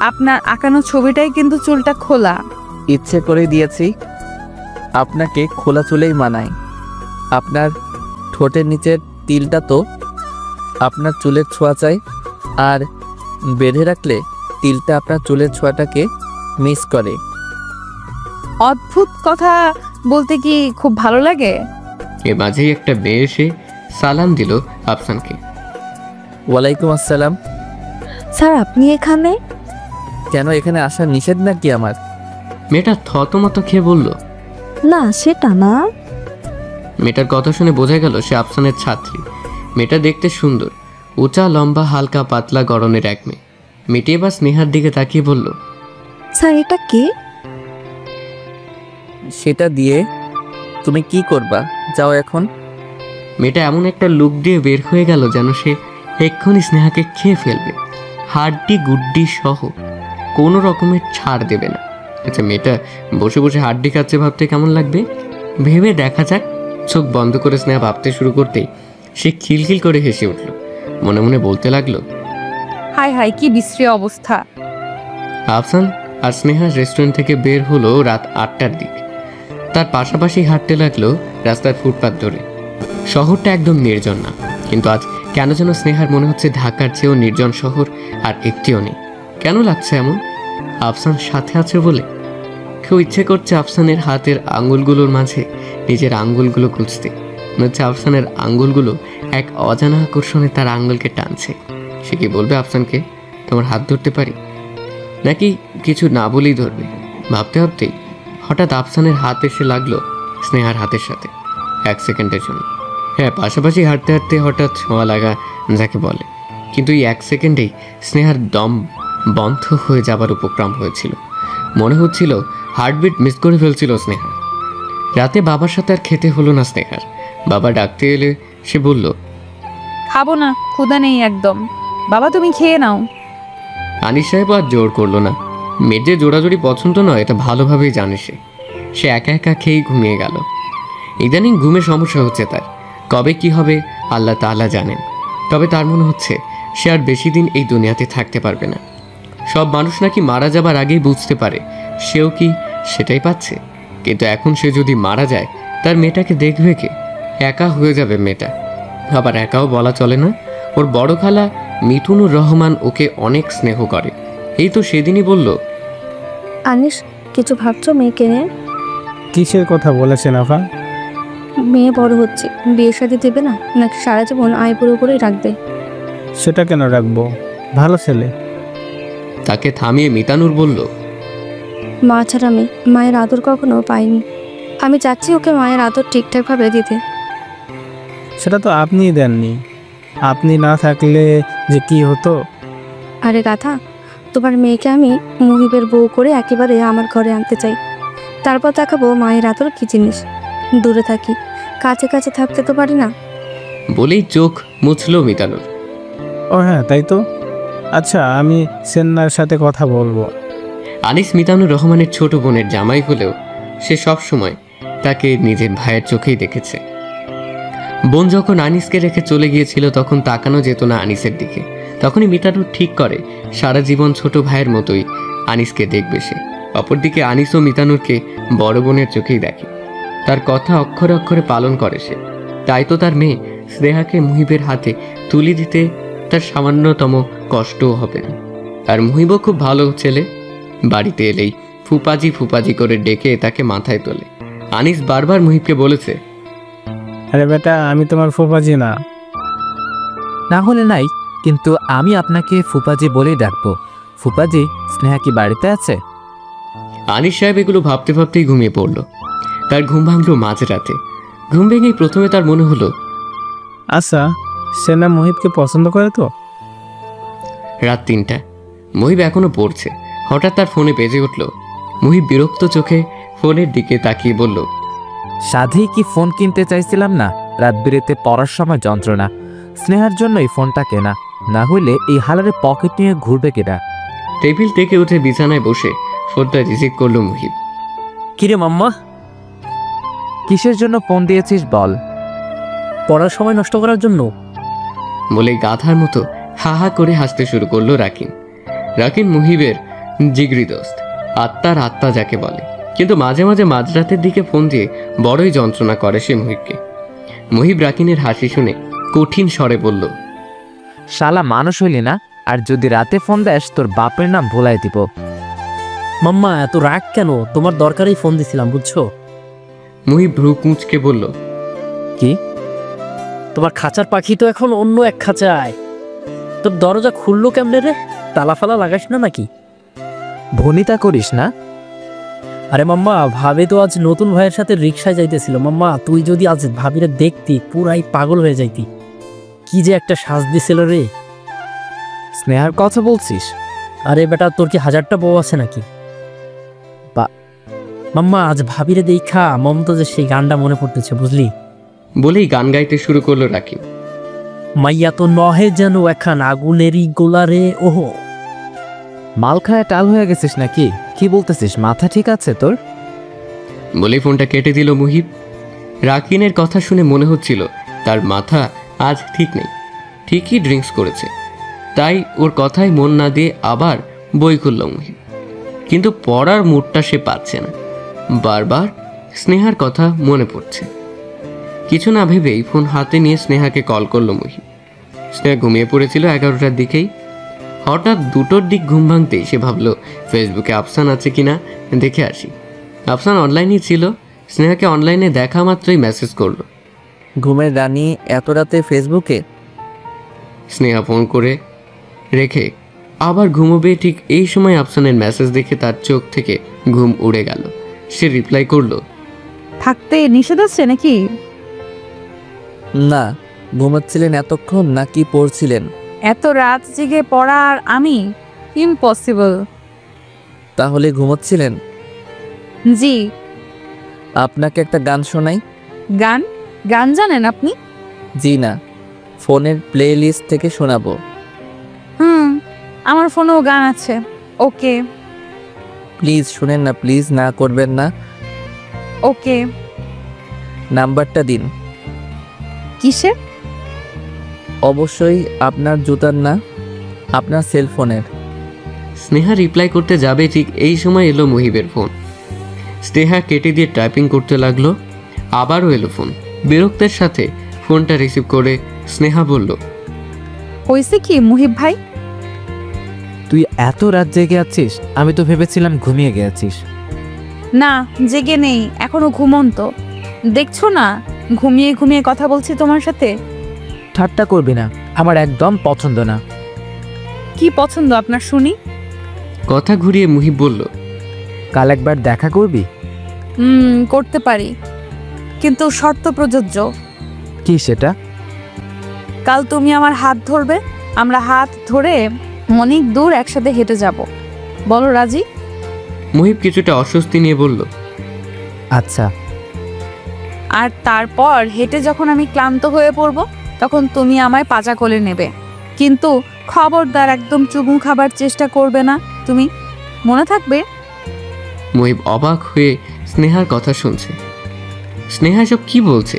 আপনার আঁকানো ছবিটাই কিন্তু চুলটা খোলা। ইচ্ছে করে দিয়েছি, আপনাকে খোলা চুলেই মানায়। আপনার ঠোঁটের নিচের তিলটা তো আপনার চুলের ছোঁয়া চাই, আর বেঁধে রাখলে তিলটা আপনার চুলের ছোঁয়াটাকে মিস করে। অদ্ভুত কথা বলতে কি খুব ভালো লাগে? এ মাঝেই একটা মেয়ে এসে সালাম দিল আফসানকে। ওয়ালাইকুম আসসালাম। স্যার আপনি এখানে? কেন, এখানে আসা নিষেধ নাকি আমার? মেয়েটা থতমত খেয়ে বলল, না সেটা না। মেয়েটার কথা শুনে বোঝা গেল সে আফসানের ছাত্রী। মেয়েটা দেখতে সুন্দর, উঁচা লম্বা হালকা পাতলা গড়নের এক মেয়ে। মেয়েটি এবার স্নেহার দিকে তাকিয়ে বলল, স্যার এটা কে? সেটা দিয়ে তুমি কি করবা? যাও এখন। মেয়েটা এমন একটা লুক দিয়ে বের হয়ে গেল যেন সে এক্ষুনি স্নেহাকে খেয়ে ফেলবে, হাড্ডি গুড্ডি সহ কোনো রকমের ছাড় দেবে না। আচ্ছা, মেয়েটা বসে বসে হাড্ডি খাচ্ছে ভাবতে কেমন লাগবে ভেবে দেখা যাক। চোখ বন্ধ করে স্নেহা ভাবতে শুরু করতেই সে খিলখিল করে হেসে উঠল। মনে মনে বলতে লাগলো, হায় হায়, কি বিশ্রী অবস্থা। আফসান আর স্নেহা রেস্টুরেন্ট থেকে বের হলো রাত 8টার দিক। তার পাশাপাশি হাঁটতে লাগলো রাস্তার ফুটপাত ধরে। শহরটা একদম নির্জন না, কিন্তু আজ কেন যেন স্নেহার মনে হচ্ছে ঢাকার চেয়েও নির্জন শহর আর একটিও নেই। কেন লাগছে এমন? আফসান সাথে আছে বলে? কেউ ইচ্ছে করছে আফসানের হাতের আঙ্গুলগুলোর মাঝে নিজের আঙ্গুলগুলো খুঁজতে। মনে হচ্ছে আফসানের আঙ্গুলগুলো এক অজানা আকর্ষণে তার আঙ্গুলকে টানছে। সে কি বলবে আফসানকে, তোমার হাত ধরতে পারি? নাকি কিছু না বলেই ধরবে? ভাবতে ভাবতেই হঠাৎ আফসানের হাত এসে লাগলো স্নেহার হাতের সাথে। 1 সেকেন্ডের জন্য, হ্যাঁ, পাশাপাশি হাঁটতে হাঁটতে হঠাৎ ছোঁয়া লাগা যাকে বলে। কিন্তু এই 1 সেকেন্ডেই স্নেহার দম বন্ধ হয়ে যাবার উপক্রম হয়েছিল। মনে হচ্ছিল হার্টবিট মিস করে ফেলছিল স্নেহা। রাতে বাবার সাথে আর খেতে হলো না স্নেহার। বাবা ডাকতে এলে সে বলল, খাবো না, ক্ষুধা নেই একদম। বাবা তুমি খেয়ে নাও। আনিস সাহেব আর জোর করলো না। মেয়ের যে জোড়াজোড়ি পছন্দ নয় এটা ভালোভাবেই জানে সে। সে একা একা খেয়েই ঘুমিয়ে গেল। ইদানিং ঘুমের সমস্যা হচ্ছে তার। কবে কি হবে আল্লাহ তাআলা জানেন। তবে তার মনে হচ্ছে সে আর বেশি দিন এই দুনিয়াতে থাকতে পারবে না। সব মানুষ নাকি মারা যাবার আগেই বুঝতে পারে, সেও কি সেটাই পাচ্ছে? কিন্তু এখন সে যদি মারা যায় তার মেয়েটাকে দেখবে কে? একা হয়ে যাবে মেয়েটা। আবার একাও বলা চলে না, ওর বড় খালা মিথুনুর রহমান ওকে অনেক স্নেহ করে। এই তো সেদিনই বলল, আনিস, কিছু ভাবছো মেয়েকে নিয়ে? কিসের কথা বলেছেন আফা? মেয়ে বড় হচ্ছে, বিয়ে শাদী দেবে না নাকি সারা জীবন আইবুড়ো করেই রাখবে? সেটা কেন রাখবো, ভালো ছেলে। তাকে থামিয়ে মিতানুর বলল, মা ছাড়া মেয়ে মায়ের আদর কখনো পাইনি। আমি চাচ্ছি ওকে মায়ের আদর ঠিকঠাকভাবে দিতে। সেটা তো আপনিই দেননি। আপনি না থাকলে যে কি হতো। আরে গাথা, তোমার মেয়েকে আমি মুহিবের বউ করে একেবারে আমার ঘরে আনতে চাই। তারপর দেখাবো মায়ের আদর কি জিনিস। দূরে থাকি, কাছে কাছে থাকতে তো পারি না। বলেই চোখ মুছল মিতানুর। ও হ্যাঁ, তাই তো। আচ্ছা, আমি সেন্নার সাথে কথা বলবো। আনিস মিতানুর রহমানের ছোট বোনের জামাই হলেও সে সব সময় তাকে নিজের ভাইয়ের চোখেই দেখেছে। বোন যখন আনিসকে রেখে চলে গিয়েছিল তখন তাকানো যেত না আনিসের দিকে। তখনই মিতানুর ঠিক করে সারা জীবন ছোট ভাইয়ের মতোই আনিসকে দেখবে সে। অপরদিকে আনিসও মিতানুরকে বড় বোনের চোখেই দেখে। তার কথা অক্ষরে অক্ষরে পালন করে সে। তাই তো তার মেয়ে স্নেহাকে মুহিবের হাতে তুলে দিতে তার সামান্যতম কষ্টও হবে না। আর মুহিবও খুব ভালো ছেলে। বাড়িতে এলেই ফুপাজি ফুপাজি করে ডেকে তাকে মাথায় তোলে। আনিস বারবার মুহিবকে বলেছে, আরে বেটা, আমি তোমার ফুফাজি না। না হলে নাই, কিন্তু আমি আপনাকে ফুপাজি বলেই ডাকবো। ফুপাজি, স্নেহা কি বাড়িতে আছে? আনিস সাহেব এগুলো ভাবতে ভাবতেই ঘুমিয়ে পড়ল। তার ঘুম ভাঙলো মাঝরাতে। ঘুম ভেঙেই প্রথমে তার মনে হলো, আচ্ছা, সেনা মোহিতকে পছন্দ করে তো? রাত ৩টা, মুহিব এখনো পড়ছে। হঠাৎ তার ফোনে বেজে উঠল। মুহিব বিরক্ত চোখে ফোনের দিকে তাকিয়ে বলল, সাধেই কি ফোন কিনতে চাইছিলাম না? রাত বেরেতে পড়ার সময় যন্ত্রণা। স্নেহার জন্যই ফোনটা কেনা, না হইলে এই হালারে পকেট নিয়ে ঘুরবে কেনা। টেবিল থেকে উঠে বিছানায় বসে ফোনটা রিসিভ করলো মুহিব। কিরে মাম্মা, কিসের জন্য ফোন দিয়েছিস বল? পড়ার সময় নষ্ট করার জন্য? বলে গাধার মতো হা হা করে হাসতে শুরু করলো রাকিন। রাকিন মুহিবের জিগরি দোস্ত, আত্মার আত্মা যাকে বলে। কিন্তু মাঝে মাঝে মাঝরাতের দিকে ফোন দিয়ে বড়ই যন্ত্রণা করে সে মুহিবকে। মুহিব রাকিনের হাসি শুনে কঠিন স্বরে বলল, শালা মানুষ হইলি না, আর যদি রাতে ফোন দেস তোর বাপের নাম ভোলাই দিব। মাম্মা এত রাগ কেন? তোমার দরকারেই ফোন দিছিলাম, বুঝছো? মুহিব ভ্রু কুঁচকে বলল, কি? তোমার খাঁচার পাখি তো এখন অন্য এক খাঁচায়। তোর দরজা খুললো কেমনে রে? তালা ফালা লাগাস না নাকি? ভনিতা করিস না। আরে মাম্মা, ভাবে তো আজ নতুন ভাইয়ের সাথে রিক্সায় যাইতেছিল। মাম্মা, তুই যদি আজ ভাবিরে দেখতি পুরাই পাগল হয়ে যাইতি। কি যে একটা সাজ দিছিল রে। স্নেহার কথা বলছিস? আরে বেটা, তোর কি হাজারটা বউ আছে নাকি? মাম্মা, আজ ভাবিরে দেখা মমতাজের সেই গানটা মনে পড়তেছে, বুঝলি? বলেই গান গাইতে শুরু করলো রাকিন। মাইয়া তো নহে যেন এখান আগুনেরই গোলা রে। ওহো, মাল খায় টাল হয়ে গেছিস নাকি? কি বলতেছিস? মাথা ঠিক আছে তোর? বলে ফোনটা কেটে দিল মুহিব। রাকিনের কথা শুনে মনে হচ্ছিল তার মাথা আজ ঠিক নেই। ঠিকই ড্রিঙ্কস করেছে, তাই ওর কথায় মন না দিয়ে আবার বই খুলল মুহিব। কিন্তু পড়ার মুডটা সে পাচ্ছে না। বারবার স্নেহার কথা মনে পড়ছে। কিছু না ভেবেই ফোন হাতে নিয়ে স্নেহাকে কল করলো মুহিব। স্নেহা ঘুমিয়ে পড়েছিল 11টার দিকেই। হঠাৎ 2টোর দিক ঘুম ভাঙতেই সে ভাবলো ফেসবুকে আফসান আছে কিনা দেখে আসি। আফসান অনলাইনেই ছিল। স্নেহাকে অনলাইনে দেখা মাত্রই মেসেজ করলো। ঘুমের রানী এত রাতে ফেসবুকে? স্নেহা ফোন করে রেখে আবার ঘুমোবে ঠিক এই সময় আফসানের মেসেজ দেখে তার চোখ থেকে ঘুম উড়ে গেল। সে রিপ্লাই করলো, থাকতে নিষেধ আছে নাকি? না, ঘুমাচ্ছিলেন এতক্ষণ নাকি পড়ছিলেন? এত রাত জেগে পড়া আর আমি? ইম্পসিবল। তাহলে ঘুমাচ্ছিলেন? জি। আপনাকে একটা গান শোনাই। গান? গান জানেন আপনি? জি না, ফোনের প্লে লিস্ট থেকে শোনাবো। আমার ফোনেও গান আছে। ওকে প্লিজ শুনেন না, প্লিজ না করবেন না। ওকে। নাম্বারটা দিন। কিসের? অবশ্যই আপনার জুতার না, আপনার সেলফোনের। স্নেহা রিপ্লাই করতে যাবে ঠিক এই সময় এলো মুহিবের ফোন। স্নেহা কেটে দিয়ে টাইপিং করতে লাগলো। আবারও এলো ফোন। বিরক্তের সাথে ফোনটা রিসিভ করে স্নেহা বলল, হয়েছে কি মুহিব ভাই? তুই এত রাত জেগে আছিস? আমি তো ভেবেছিলাম ঘুমিয়ে গেছিস। না, জেগে নেই, এখনো ঘুমন্ত। দেখছো না ঘুমিয়ে ঘুমিয়ে কথা বলছি তোমার সাথে। ঠাট্টা করবি না, আমার একদম পছন্দ না। কি পছন্দ আপনার শুনি? কথা ঘুরিয়ে মুহিব বলল, কাল একবার দেখা করবি? করতে পারি, কিন্তু শর্ত প্রযোজ্য। কি সেটা? কাল তুমি আমার হাত ধরবে, আমরা হাত ধরে অনেক দূর একসাথে হেঁটে যাব। বলো রাজি? মুহিব কিছুটা অস্বস্তি নিয়ে বলল, আচ্ছা। আর তারপর হেঁটে যখন আমি ক্লান্ত হয়ে পড়ব, তখন তুমি আমায় পাজা কোলে নেবে। কিন্তু খবরদার একদম চুমু খাবার চেষ্টা করবে না তুমি, মনে থাকবে? মুহিব অবাক হয়ে স্নেহার কথা শুনছে। স্নেহা সব কি বলছে?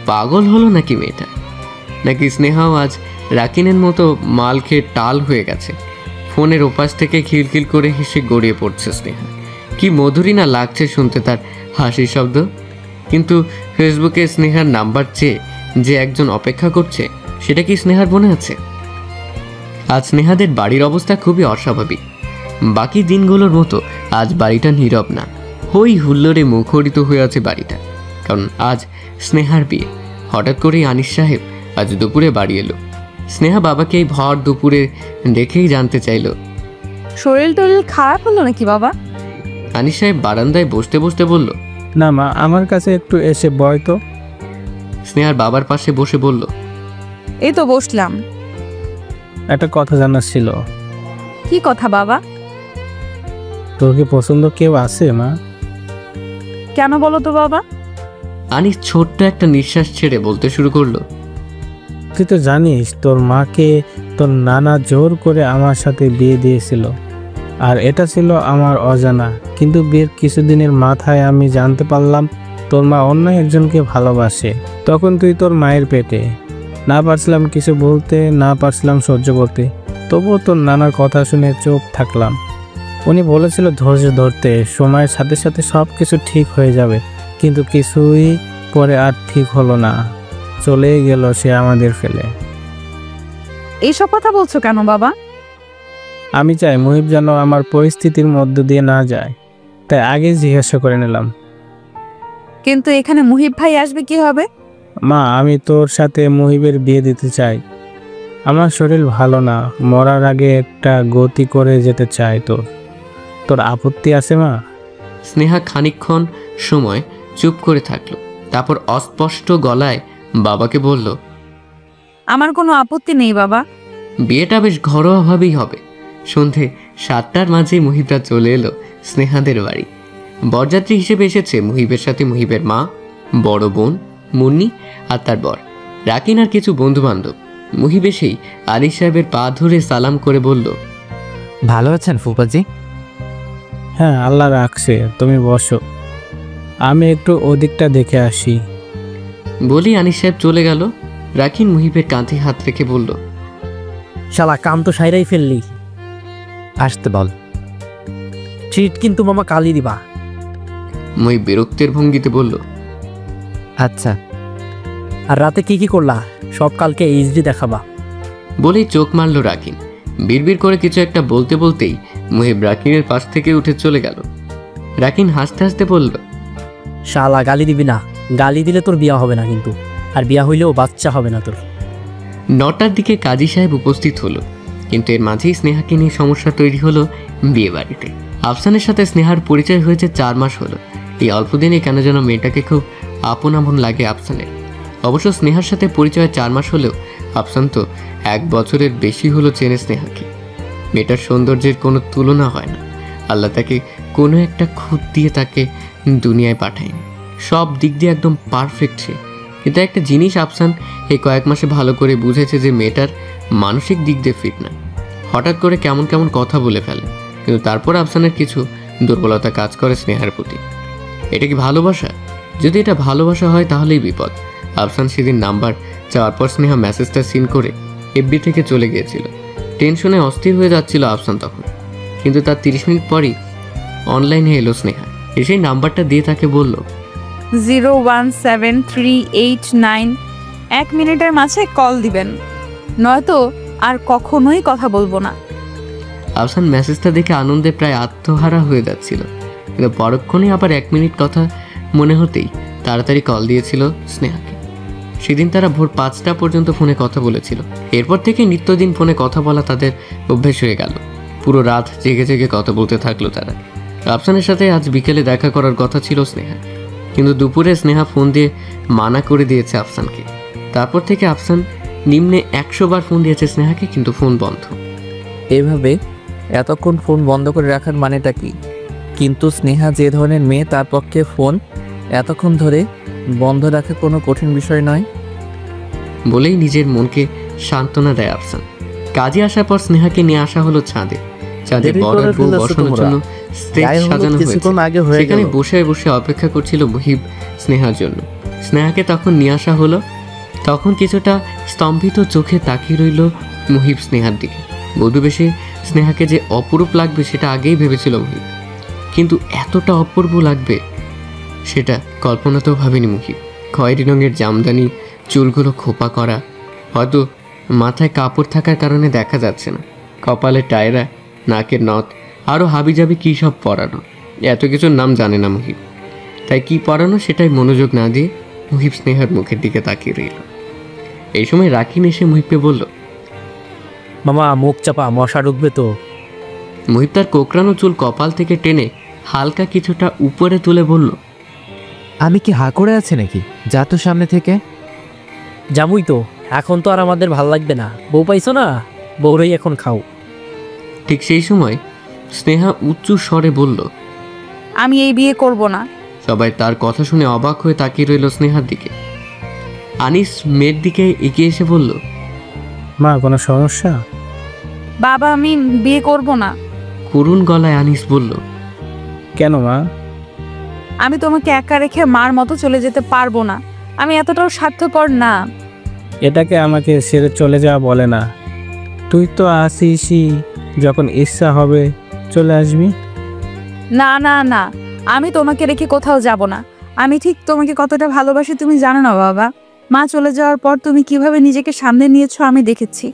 পাগল হলো নাকি মেয়েটা? নাকি স্নেহাও আজ রাকিনের মতো মাল খেয়ে টাল হয়ে গেছে? ফোনের ওপাশ থেকে খিলখিল করে হেসে গড়িয়ে পড়ছে স্নেহা। কি মধুরী না লাগছে শুনতে তার হাসির শব্দ। কিন্তু ফেসবুকে স্নেহার নাম্বার চেয়ে যে একজন অপেক্ষা করছে, সেটা কি স্নেহার মনে আছে? আজ স্নেহাদের বাড়ির অবস্থা খুবই অস্বাভাবিক। বাকি দিনগুলোর মতো আজ বাড়িটা নীরব না, হই হুল্লোড়ে মুখরিত হয়ে আছে বাড়িটা। কারণ আজ স্নেহার বিয়ে। হঠাৎ করেই আনিস সাহেব আজ দুপুরে বাড়ি এলো। স্নেহা বাবাকে এই ভর দুপুরে দেখেই জানতে চাইল, শরীর টরীর খারাপ হলো নাকি বাবা? আনিস সাহেব বারান্দায় বসতে বসতে বলল, না মা, আমার কাছে একটু এসে বয় তো। স্নেহার বাবার পাশে বসে বলল, এই তো বসলাম। একটা কথা জানার ছিল। কি কথা বাবা? তোর কি পছন্দ কেউ আছে মা? কেন বলো তো বাবা? আনিস ছোট্ট একটা নিঃশ্বাস ছেড়ে বলতে শুরু করলো, তুই তো জানিস তোর মাকে তোর নানা জোর করে আমার সাথে বিয়ে দিয়েছিল, আর এটা ছিল আমার অজানা। কিন্তু বিয়ের কিছুদিনের মাথায় আমি জানতে পারলাম তোর মা অন্য একজনকে ভালোবাসে। তখন তুই তোর মায়ের পেটে। না পারছিলাম কিছু বলতে, না পারছিলাম সহ্য করতে, তবুও তোর নানার কথা শুনে চুপ থাকলাম। উনি বলেছিল ধৈর্য ধরতে, সময়ের সাথে সাথে সব কিছু ঠিক হয়ে যাবে। কিন্তু কিছুই পরে আর ঠিক হলো না, চলে গেল সে আমাদের ফেলে। এইসব কথা বলছো কেন বাবা? আমি চাই মুহিব যেন আমার পরিস্থিতির মধ্য দিয়ে না যায়, তাই আগে জিজ্ঞাসা করে নিলাম। কিন্তু এখানে মুহিব ভাই আসবে কি হবে? মা, আমি তোর সাথে মুহিবের বিয়ে দিতে চাই। আমার শরীর ভালো না, মরার আগে একটা গতি করে যেতে চাই। তোর আপত্তি আছে মা? স্নেহা খানিকক্ষণ সময় চুপ করে থাকলো, তারপর অস্পষ্ট গলায় বাবাকে বলল, আমার কোনো আপত্তি নেই বাবা। বিয়েটা বেশ ঘরোয়াভাবেই হবে। সন্ধে 7টার মাঝেই মুহিবরা চলে এলো স্নেহাদের বাড়ি। বরযাত্রী হিসেবে এসেছে মুহিবের সাথে মুহিবের মা, বড় বোন মুন্নি আর তার বর রাকিন আর কিছু বন্ধু বান্ধব। মুহিব এসেই আনিস সাহেবের পা ধরে সালাম করে বলল, ভালো আছেন ফুপাজি? হ্যাঁ, আল্লাহ রাখছে, তুমি বসো, আমি একটু ওদিকটা দেখে আসি। বলি আনিস সাহেব চলে গেল। রাকিন মুহিবের কাঁধে হাত রেখে বলল, শালা কাম তো সাইরাই ফেললি। আসতে বল। ট্রিট কিন্তু মামা কালই দিবা। মুহিব বিরক্তের ভঙ্গিতে বলল, আচ্ছা। আর রাতে কি কি করলা সব কালকে এইচডি দেখাবা। বলেই চোখ মারল রাকিন। বিড়বিড় করে কিছু একটা বলতে বলতেই মুহিব রাকিনের পাশ থেকে উঠে চলে গেল। রাকিন হাসতে হাসতে বলল, শালা গালি দিবি না, গালি দিলে তোর বিয়া হবে না কিন্তু, আর বিয়া হইলেও বাচ্চা হবে না তোর। 9টার দিকে কাজী সাহেব উপস্থিত হলো, কিন্তু এর মাঝেই স্নেহাকে নিয়ে সমস্যা তৈরি হলো বিয়ে বাড়িতে। আফসানের সাথে স্নেহার পরিচয় হয়েছে 4 মাস হলো। এই অল্প দিনে কেন যেন মেয়েটাকে খুব আপন আপন লাগে আফসানের। অবশ্য স্নেহার সাথে পরিচয় 4 মাস হলেও আফসান তো 1 বছরের বেশি হলো চেনে স্নেহাকে। মেয়েটার সৌন্দর্যের কোনো তুলনা হয় না। আল্লাহ তাকে কোনো একটা খুঁত দিয়ে তাকে দুনিয়ায় পাঠায়নি। সব দিক দিয়ে একদম পারফেক্ট সে। কিন্তু একটা জিনিস আফসান এই কয়েক মাসে ভালো করে বুঝেছে যে মেয়েটার মানসিক দিক দিয়ে ফিট না। হঠাৎ করে কেমন কেমন কথা বলে ফেলে, কিন্তু তারপর আফসানের কিছু দুর্বলতা কাজ করে স্নেহার প্রতি। এটা কি ভালোবাসা? যদি এটা ভালোবাসা হয় তাহলেই বিপদ। আফসান সেদিন নাম্বার চাওয়ার পর স্নেহা মেসেজটা সিন করে এফবি থেকে চলে গিয়েছিল। টেনশনে অস্থির হয়ে যাচ্ছিল আফসান তখন, কিন্তু তার 30 মিনিট পরই অনলাইনে এলো স্নেহা। এসেই নাম্বারটা দিয়ে তাকে বলল, 017389। 1 মিনিটের মাঝে কল দিবেন, নয়তো আর কখনোই কথা বলবো না। আফসান মেসেজটা দেখে আনন্দে প্রায় আত্মহারা হয়ে যাচ্ছিল, কিন্তু পরক্ষণে আবার 1 মিনিট কথা মনে হতেই তাড়াতাড়ি কল দিয়েছিল স্নেহাকে। সেদিন তারা ভোর 5টা পর্যন্ত ফোনে কথা বলেছিল। এরপর থেকে নিত্যদিন ফোনে কথা বলা তাদের অভ্যেস হয়ে গেল। পুরো রাত জেগে জেগে কথা বলতে থাকলো তারা। আফসানের সাথে আজ বিকেলে দেখা করার কথা ছিল স্নেহা, কিন্তু দুপুরে স্নেহা ফোন দিয়ে মানা করে দিয়েছে আফসানকে। তারপর থেকে আফসান নিম্নে 100 বার ফোন দিয়েছে স্নেহাকে, কিন্তু ফোন বন্ধ। এভাবে এতক্ষণ ফোন বন্ধ করে রাখার মানেটা কি? কিন্তু স্নেহা যে ধরনের মেয়ে, তার পক্ষে ফোন এতক্ষণ ধরে বন্ধ রাখা কোনো কঠিন বিষয় নয় বলেই নিজের মনকে সান্ত্বনা দেয় আফসান। কাজে আসার পর স্নেহাকে নিয়ে আসা হলো ছাদে। ছাদে দেরি বড় করে বউ ফেলেছো বসানোর তোমরা। জন্য স্টেজ গায়ে হলুদ সাজানো কিছুক্ষণ হয়েছে। আগে হয়ে সেখানে গেল। বসে বসে অপেক্ষা করছিল মুহিব স্নেহার জন্য। স্নেহাকে তখন নিয়ে আসা হলো। তখন কিছুটা স্তম্ভিত চোখে তাকিয়ে রইল মুহিব স্নেহার দিকে। বধূ বেশে স্নেহাকে যে অপরূপ লাগবে সেটা আগেই ভেবেছিল মুহিব, কিন্তু এতটা অপূর্ব লাগবে সেটা কল্পনাতেও ভাবেনি মুহিব। খয়েরি রঙের জামদানি, চুলগুলো খোপা করা, হয়তো মাথায় কাপড় থাকার কারণে দেখা যাচ্ছে না, কপালে টায়রা, নাকের নথ, আরও হাবিজাবি কী সব পরানো। এত কিছুর নাম জানে না মুহিব, তাই কি পরানো সেটাই মনোযোগ না দিয়ে মুহিব স্নেহার মুখের দিকে তাকিয়ে রইল। এই সময় রাকিন এসে মুহিবকে বলল, মামা মুখ চাপা, মশা ঢুকবে তো। মুহিব তার কোকড়ানো চুল কপাল থেকে টেনে হালকা কিছুটা উপরে তুলে বলল, আমি কি হা করে আছে নাকি? যা তো সামনে থেকে। যাবই তো, এখন তো আর আমাদের ভাল লাগবে না। বউ পাইছো না, বউরাই এখন খাও। ঠিক সেই সময় স্নেহা উচ্চ স্বরে বলল, আমি এই বিয়ে করব না। সবাই তার কথা শুনে অবাক হয়ে তাকিয়ে রইল স্নেহার দিকে। আনিস মেয়ের দিকে এগিয়ে এসে বলল, মা কোনো সমস্যা? বাবা আমি বিয়ে করব না। করুণ গলায় আনিস বলল, কেন মা? আমি তোমাকে একা রেখে মার মতো চলে যেতে পারবো না। আমি এতটাও স্বার্থপর না। এটাকে আমাকে ছেড়ে চলে যাওয়া বলে না। তুই তো আসিসই, যখন ইচ্ছা হবে চলে আসবি। না না না, আমি তোমাকে রেখে কোথাও যাব না। আমি ঠিক তোমাকে কতটা ভালোবাসি তুমি জানো না বাবা। মা চলে যাওয়ার পর তুমি কিভাবে নিজেকে সামনে নিয়েছো আমি দেখেছি।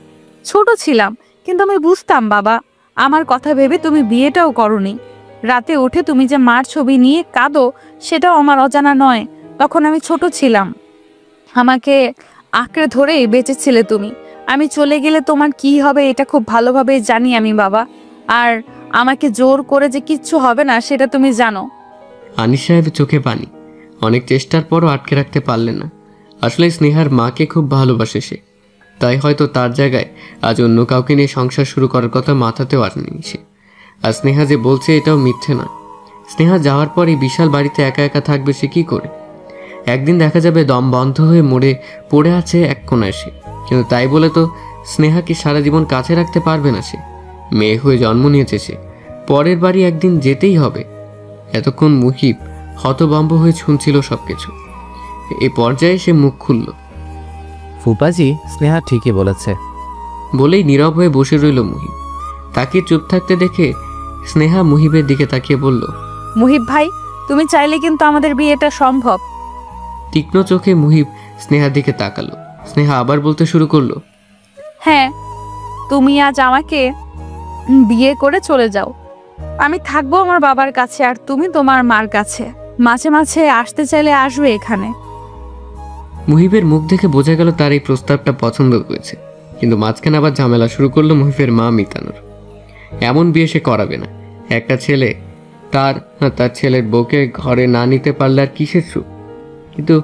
ছোট ছিলাম, কিন্তু আমি বুঝতাম বাবা, আমার কথা ভেবে তুমি বিয়েটাও করনি। রাতে উঠে তুমি যে মার ছবি নিয়ে কাঁদো সেটাও আমার অজানা নয়। তখন আমি ছোট ছিলাম, আমাকে আঁকড়ে ধরেই বেঁচেছিলে তুমি। আমি চলে গেলে তোমার কি হবে এটা খুব ভালোভাবে জানি আমি বাবা। আর আমাকে জোর করে যে কিচ্ছু হবে না সেটা তুমি জানো। আনিস সাহেবের চোখে পানি। অনেক চেষ্টার পরও আটকে রাখতে পারলেন না। আসলে স্নেহার মাকে খুব ভালোবাসে সে, তাই হয়তো তার জায়গায় আজ অন্য কাউকে নিয়ে সংসার শুরু করার কথা মাথাতেও আসেনি সে। আর স্নেহা যে বলছে এটাও মিথ্যে না। স্নেহা যাওয়ার পর এই বিশাল বাড়িতে একা একা থাকবে সে কী করে? একদিন দেখা যাবে দম বন্ধ হয়ে মরে পড়ে আছে এক কোনায় সে, কিন্তু তাই বলে তো স্নেহাকে সারা জীবন কাছে রাখতে পারবে না সে। মেয়ে হয়ে জন্ম নিয়েছে সে, পরের বাড়ি একদিন যেতেই হবে। এতক্ষণ মুহিব হতভম্ব হয়ে শুনছিল সবকিছু। এই পর্যায়ে সে মুখ খুলল। ফুপাজি, স্নেহা ঠিকই বলেছে। বলেই নীরব হয়ে বসে রইল মুহিব। তাকে চুপ থাকতে দেখে স্নেহা মুহিবের দিকে তাকিয়ে বলল, মুহিব ভাই, তুমি চাইলে কিন্তু আমাদের বিয়েটা সম্ভব। তীক্ষ্ণ চোখে মুহিব স্নেহার দিকে তাকালো। স্নেহা আবার বলতে শুরু করলো, হ্যাঁ, তুমি আজ আমাকে বিয়ে করে চলে যাও। আমি থাকবো আমার বাবার কাছে আর তুমি তোমার মার কাছে। মাঝে মাঝে আসতে চাইলে আসবে এখানে। মুহিবের মুখ দেখে বোঝা গেল তার এই প্রস্তাবটা পছন্দ করেছে, কিন্তু মাঝখানে আবার ঝামেলা শুরু করলো মুহিবের মা মিতানুর। এমন বিয়ে সে করাবে না। একটা ছেলে তার ছেলের বউকে ঘরে না নিতে পারলে আর কিসের সুখ? কিন্তু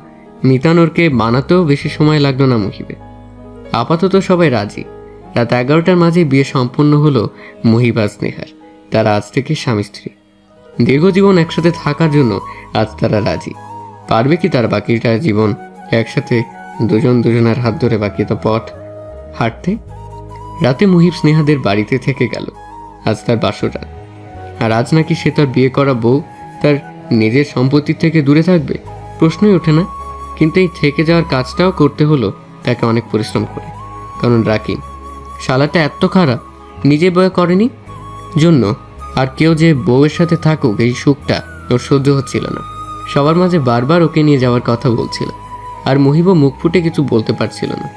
মিতানুরকে বানাতেও বেশি সময় লাগলো না মুহিবের। আপাতত সবাই রাজি। রাত 11টার মাঝে বিয়ে সম্পন্ন হলো মুহিব আর স্নেহার। তারা আজ থেকে স্বামী স্ত্রী। দীর্ঘজীবন একসাথে থাকার জন্য আজ তারা রাজি। পারবে কি তার বাকিটা জীবন একসাথে দুজন দুজনের হাত ধরে বাকি তো পথ হাঁটতে? রাতে মুহিব স্নেহাদের বাড়িতে থেকে গেল। আজ তার বাসর রাত, আর আজ নাকি সে তার বিয়ে করা বউ তার নিজের সম্পত্তির থেকে দূরে থাকবে, প্রশ্নই ওঠে না। কিন্তু এই থেকে যাওয়ার কাজটাও করতে হলো তাকে অনেক পরিশ্রম করে, কারণ রাকিন শালাটা এত খারাপ, নিজে বয়ে করেনি জন্য আর কেউ যে বউয়ের সাথে থাকুক এই সুখটা ওর সহ্য হচ্ছিল না। সবার মাঝে বারবার ওকে নিয়ে যাওয়ার কথা বলছিল, আর মুহিবও মুখ ফুটে কিছু বলতে পারছিল না।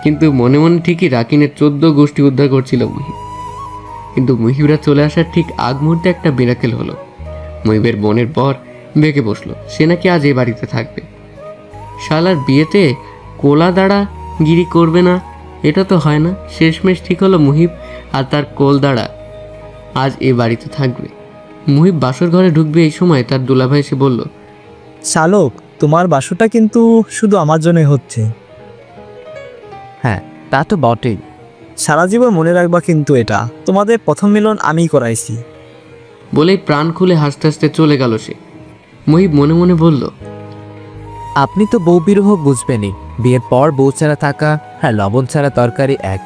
কিন্তু মনে মনে ঠিকই রাকিনের 14 গোষ্ঠী উদ্ধার করছিল মুহিব। কিন্তু মুহিবরা চলে আসার ঠিক আগ মুহূর্তে একটা মিরাকেল হলো। মুহিবের বোনের বর বেঁকে বসলো, সে নাকি আজ এই বাড়িতে থাকবে। শালার বিয়েতে কোলা দাঁড়া গিরি করবে না, এটা তো হয় না। শেষমেশ ঠিক হলো মুহিব আর তার কোল দাঁড়া আজ এ বাড়িতে থাকবে। মুহিব বাসর ঘরে ঢুকবে এই সময় তার দুলাভাই এসে বলল, চালক, তোমার বাসটা কিন্তু শুধু আমার জন্যই হচ্ছে। হ্যাঁ, তা তো বটেই। সারা জীবন মনে রাখবা কিন্তু এটা, তোমাদের প্রথম মিলন আমিই করাইছি। বলেই প্রাণ খুলে হাসতে হাসতে চলে গেল সে। মুহিব মনে মনে বলল, আপনি তো বউ বিরহ বুঝবেনই। বিয়ের পর বউ ছাড়া থাকা আর লবণ ছাড়া তরকারি এক।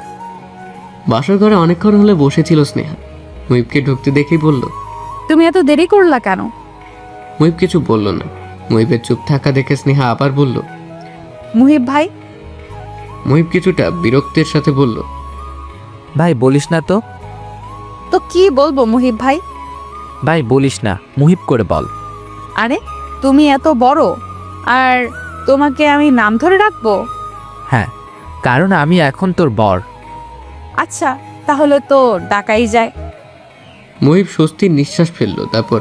বাসর ঘরে অনেকক্ষণ হলে বসেছিল স্নেহা। মুহিবকে ঢুকতে দেখেই বলল, তুমি এত দেরি করলা কেন? মুহিব কিছু বলল না। মুহিবের চুপ থাকা দেখে স্নেহা আবার বলল, মুহিব ভাই। মুহিব কিছুটা বিরক্তের সাথে বলল, ভাই বলিস না তো। তো কি বলবো মুহিব ভাই? ভাই বলিস না, মুহিব করে বল। আরে তুমি এত বড়, আর তোমাকে আমি নাম ধরে রাখবো? হ্যাঁ, কারণ আমি এখন তোর বর। আচ্ছা, তাহলে তো ডাকাই যায়। মুহিব স্বস্তির নিঃশ্বাস ফেলল, তারপর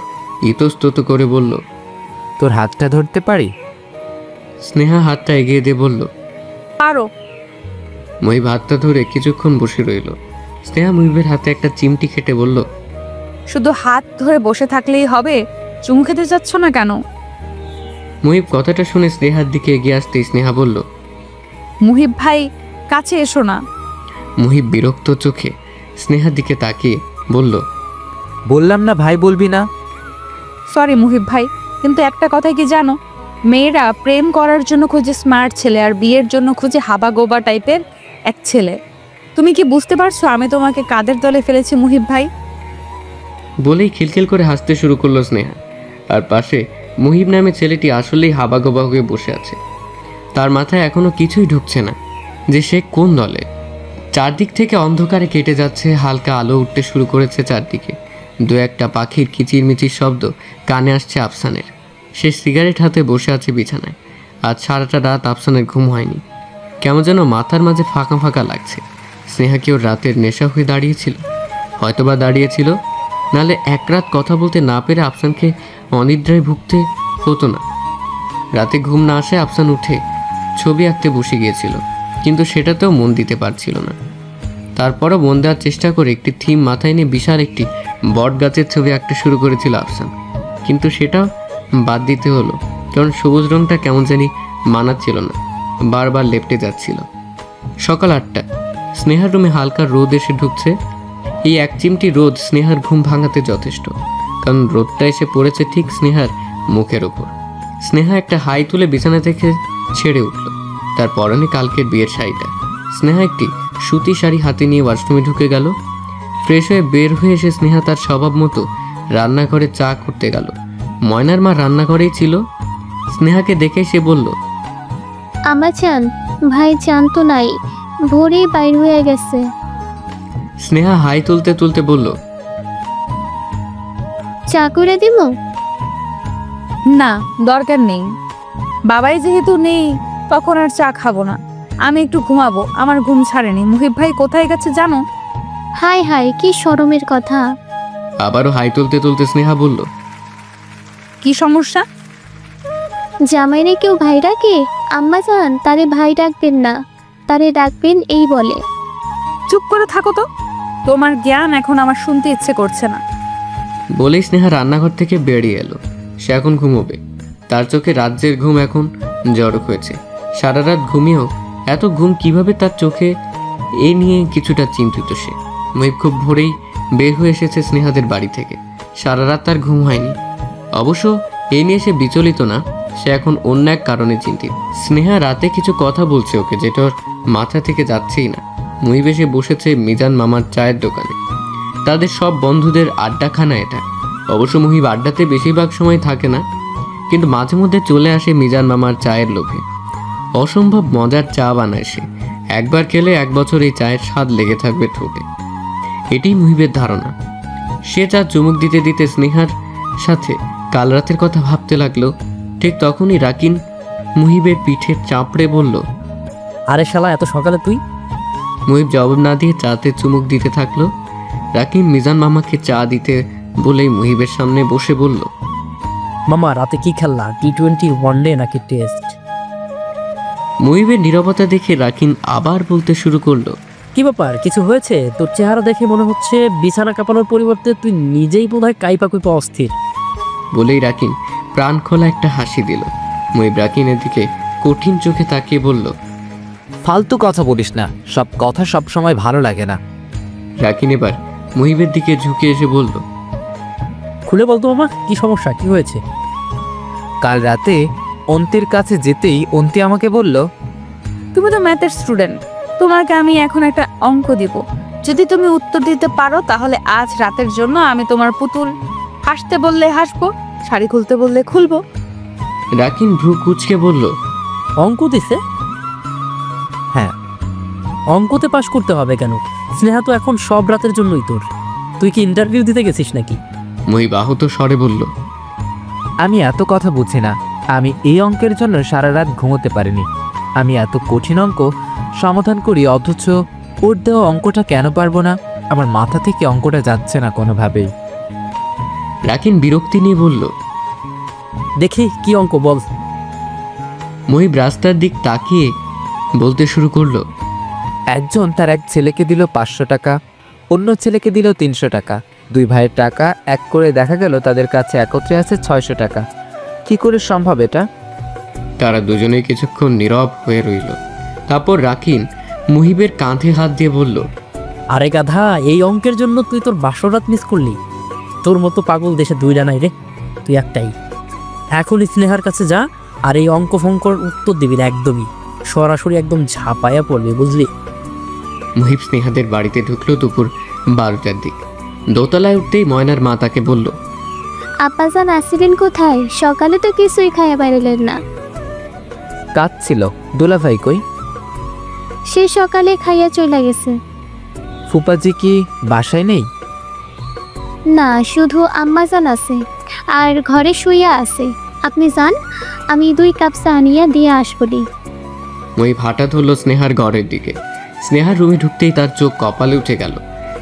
ইতস্তত করে বলল, তোর হাতটা ধরতে পারি? স্নেহা হাতটা এগিয়ে দিয়ে বলল, পারো। মুহিব হাতটা ধরে কিছুক্ষণ বসে রইল। স্নেহা মুহিবের হাতে একটা চিমটি খেটে বলল, শুধু হাত ধরে বসে থাকলেই হবে? চুমু খেতে যাচ্ছ না কেন? মুহিব কথাটা শুনে স্নেহার দিকে এগিয়ে আসতেই স্নেহা বলল, মুহিব ভাই কাছে এসো না। মুহিব বিরক্ত চোখে স্নেহার দিকে তাকিয়ে বলল, বললাম না ভাই বলবি না। সরি মুহিব ভাই, কিন্তু একটা কথা কি জানো, মেয়েরা প্রেম করার জন্য খুঁজে স্মার্ট ছেলে, আর বিয়ের জন্য খুঁজে হাবা গোবা টাইপের এক ছেলে। তুমি কি বুঝতে পারছো আমি তোমাকে কাদের দলে ফেলেছি মুহিব ভাই? বলেই খিলখিল করে হাসতে শুরু করলো স্নেহা। আর পাশে মুহিব নামে ছেলেটি আসলেই হাবাগোবা হয়ে বসে আছে। তার মাথায় এখনো কিছুই ঢুকছে না যে সে কোন দলে। চারদিক থেকে অন্ধকারে কেটে যাচ্ছে, হালকা আলো উঠতে শুরু করেছে চারদিকে। দু একটা পাখির কিচিরমিচির শব্দ কানে আসছে আফসানের। সে সিগারেট হাতে বসে আছে বিছানায়। আজ সারাটা রাত আফসানের ঘুম হয়নি। কেমন যেন মাথার মাঝে ফাঁকা ফাঁকা লাগছে। স্নেহা কি ওর রাতের নেশা হয়ে দাঁড়িয়েছিল? হয়তোবা দাঁড়িয়েছিল, নাহলে এক রাত কথা বলতে না পেরে আফসানকে অনিদ্রায় ভুগতে হতো না। রাতে ঘুম না আসে আফসান উঠে ছবি আঁকতে বসে গিয়েছিল, কিন্তু সেটাতেও মন দিতে পারছিল না। তারপরও মন দেওয়ার চেষ্টা করে একটি থিম মাথায় নিয়ে বিশাল একটি বট গাছের ছবি আঁকতে শুরু করেছিল আফসান, কিন্তু সেটাও বাদ দিতে হলো, কারণ সবুজ রঙটা কেমন জানি মানাচ্ছিল না, বারবার লেপটে যাচ্ছিল। সকাল 8টা, স্নেহার রুমে হালকা রোদ এসে ঢুকছে। এই এক চিমটি রোদ স্নেহার ঘুম ভাঙাতে যথেষ্ট, কারণ রোদটা এসে পড়েছে ঠিক স্নেহার মুখের ওপর। স্নেহা একটা হাই তুলে বিছানা থেকে ছেড়ে উঠল। তার পরনে কালকের বিয়ের শাড়িটা। স্নেহা একটি সুতি শাড়ি হাতে নিয়ে ওয়াশরুমে ঢুকে গেল। ফ্রেশ হয়ে বের হয়ে এসে স্নেহা তার স্বভাব মতো রান্নাঘরে চা করতে গেল। ময়নার মা রান্নাঘরেই ছিল। স্নেহাকে দেখে সে বলল, আমা চান ভাই চান তো নাই, ভোরেই বাইর হয়ে গেছে। স্নেহা হাই তুলতে তুলতে বলল, চা করে দিব? না, দরকার নেই। বাবাই যেহেতু নেই তখন আর চা খাবো না, আমি একটু ঘুমাবো, আমার ঘুম ছাড়েনি। মুহিব ভাই কোথায় গেছে জানো? হাই হাই, কি শরমের কথা। আবারও হাই তুলতে তুলতে স্নেহা বলল, কি সমস্যা? জামাইরে কেউ ভাই ডাকে? আম্মা চান তারে ভাই ডাকবেন না, তারে ডাকবেন এই বলে। চুপ করে থাকো তো, তোমার জ্ঞান এখন আমার শুনতে ইচ্ছে করছে না। বলেই স্নেহা রান্নাঘর থেকে বেরিয়ে এলো। সে এখন ঘুমোবে। তার চোখে রাজ্যের ঘুম এখন জড়ক হয়েছে। সারা রাত ঘুমিয়েও এত ঘুম কিভাবে তার চোখে, এ নিয়ে কিছুটা চিন্তিত সে। মুহিব খুব ভোরেই বের হয়ে এসেছে স্নেহাদের বাড়ি থেকে। সারা রাত তার ঘুম হয়নি। অবশ্য এই নিয়ে সে বিচলিত না, সে এখন অন্য এক কারণে চিন্তিত। স্নেহা রাতে কিছু কথা বলছে ওকে, যেটা ওর মাথা থেকে যাচ্ছেই না। মুহিব এসে বসেছে মিজান মামার চায়ের দোকানে। তাদের সব বন্ধুদের আড্ডাখানা এটা। অবশ্য মুহিব আড্ডাতে বেশিরভাগ সময় থাকে না, কিন্তু মাঝে মধ্যে চলে আসে মিজান মামার চায়ের লোভে। অসম্ভব মজার চা বানায় সে। একবার খেলে 1 বছর এই চায়ের স্বাদ লেগে থাকবে ঠোঁটে। এটাই মুহিবের ধারণা। সে চা চুমুক দিতে দিতে স্নেহার সাথে কাল রাতের কথা ভাবতে লাগলো। ঠিক তখনই রাকিন মুহিবের পিঠে চাপড়ে বলল, আরে শালা, এত সকালে তুই? মুহিব জবাব না দিয়ে চাতে চুমুক দিতে থাকলো। রাকিন মিজান মামাকে চা দিতে বলেই মুহিবের সামনে বসে বলল, মামা রাতে কি খেললা? T20 ওয়ানডে নাকি টেস্ট? মুহিবের নীরবতা দেখে রাকিন আবার বলতে শুরু করলো, কি ব্যাপার, কিছু হয়েছে? তোর চেহারা দেখে মনে হচ্ছে বিছানা কাঁপানোর পরিবর্তে তুই নিজেই বোধহয় কাইপা কুইপা অস্থির। বলেই রাকিন প্রাণ খোলা একটা হাসি দিল। মুহিব রাকিনের দিকে কঠিন চোখে তাকিয়ে বলল, ফালতু কথা বলিস না, সব কথা সব সময় ভালো লাগে না। রাকিন এবার মুহিবের দিকে ঝুঁকে এসে বলল, খুলে বলতো মামা, কি সমস্যা, কি হয়েছে? কাল রাতে অন্তির কাছে যেতেই অন্তি আমাকে বলল, তুমি তো ম্যাথের স্টুডেন্ট, তোমাকে আমি এখন একটা অঙ্ক দিব। যদি তুমি উত্তর দিতে পারো তাহলে আজ রাতের জন্য আমি তোমার পুতুল। হাসতে বললে হাসবো, শাড়ি খুলতে বললে খুলবো। রাকিন ভ্রু কুচকে বলল, অঙ্ক দিছে? হ্যাঁ, অঙ্কতে পাশ করতে হবে কেন? স্নেহা তো এখন সব রাতের জন্যই তোর। তুই কি ইন্টারভিউ দিতে গেছিস নাকি? মুহিব আহত স্বরে বলল, আমি এত কথা বুঝি না। আমি এই অঙ্কের জন্য সারা রাত ঘুমোতে পারিনি। আমি এত কঠিন অঙ্ক সমাধান করি, অথচ ওর দেওয়া অঙ্কটা কেন পারবো না? আমার মাথা থেকে অঙ্কটা যাচ্ছে না কোনোভাবেই। রাকিন বিরক্তি নিয়ে বলল, দেখি কি অঙ্ক বল। মুহিব রাস্তার দিক তাকিয়ে বলতে শুরু করলো, একজন তার এক ছেলেকে দিল 500 টাকা, অন্য ছেলেকে দিল 300 টাকা। 2 ভাইয়ের টাকা এক করে দেখা গেল তাদের কাছে একত্রে আছে 600 টাকা। কি করে সম্ভব এটা? তারা দুজনেই কিছুক্ষণ নীরব হয়ে রইল। তারপর রাকিন মুহিবের কাঁধে হাত দিয়ে বলল, আরে গাধা, এই অঙ্কের জন্য তুই তোর বাসরাত মিস করলি? তোর মতো পাগল দেশে 2টা নাই রে, তুই একটাই। এখনই স্নেহার কাছে যা, আর এই অঙ্ক ফঙ্কর উত্তর দিবি না একদমই, সরাসরি একদম ঝাঁপাইয়া পড়বি, বুঝলি? মুহিব স্নেহাদের বাড়িতে ঢুকলো দুপুর 12টার দিক। দোতলায় উঠতেই ময়নার মা তাকে বলল, আব্বাজান আসিলেন কোথায়? সকালে তো কিছুই খাইয়া বাইরেলেন না। কাজ ছিল। দুলাভাই কই? সে সকালে খাইয়া চলে গেছে। ফুপাজি কি বাসায় নেই? না, শুধু আম্মাজান আছে আর ঘরে শুইয়া আছে। আপনি যান, আমি 2 কাপ চা আনিয়া দিয়ে আসবনি। মুহিব হাঁটা ধরল স্নেহার ঘরের দিকে। স্নেহার রুমে ঢুকতেই তার চোখ কপালে উঠে গেল।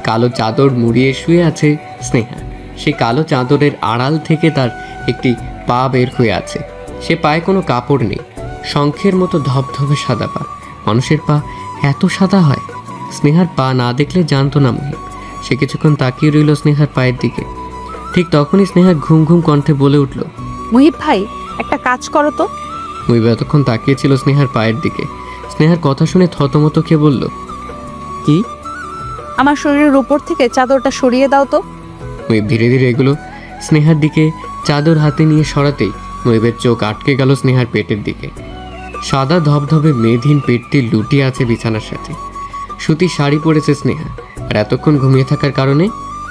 কালো চাদর মুড়িয়ে শুয়ে আছে স্নেহা। সেই কালো চাদরের আড়াল থেকে তার একটি পা বের হয়ে আছে। সে পায়ে কোনো কাপড় নেই, শঙ্খের মতো ধবধবে সাদা পা। মানুষের পা এত সাদা হয়? স্নেহার পা না দেখলে জানতো না মুহিব। সে কিছুক্ষণ তাকিয়ে রইল স্নেহার পায়ের দিকে। ঠিক তখনই স্নেহা ঘুম ঘুম কণ্ঠে বলে উঠল, মুহিব ভাই, একটা কাজ করো তো। মুহিব এতক্ষণ তাকিয়েছিল স্নেহার পায়ের দিকে। স্নেহার কথা শুনে থতমত খেয়ে বলল, কি? আমার শরীরের উপর থেকে চাদরটা সরিয়ে দাও তো। মুহিব ধীরে ধীরে এগুলো স্নেহার দিকে চাদর হাতে নিয়ে সরাতেই মুহিবের চোখ আটকে গেল স্নেহার পেটের দিকে। সাদা ধবধবে মেয়েধীন পেটটি লুটিয়ে আছে বিছানার সাথে। সুতি শাড়ি পরেছে স্নেহা, আর এতক্ষণ ঘুমিয়ে থাকার কারণে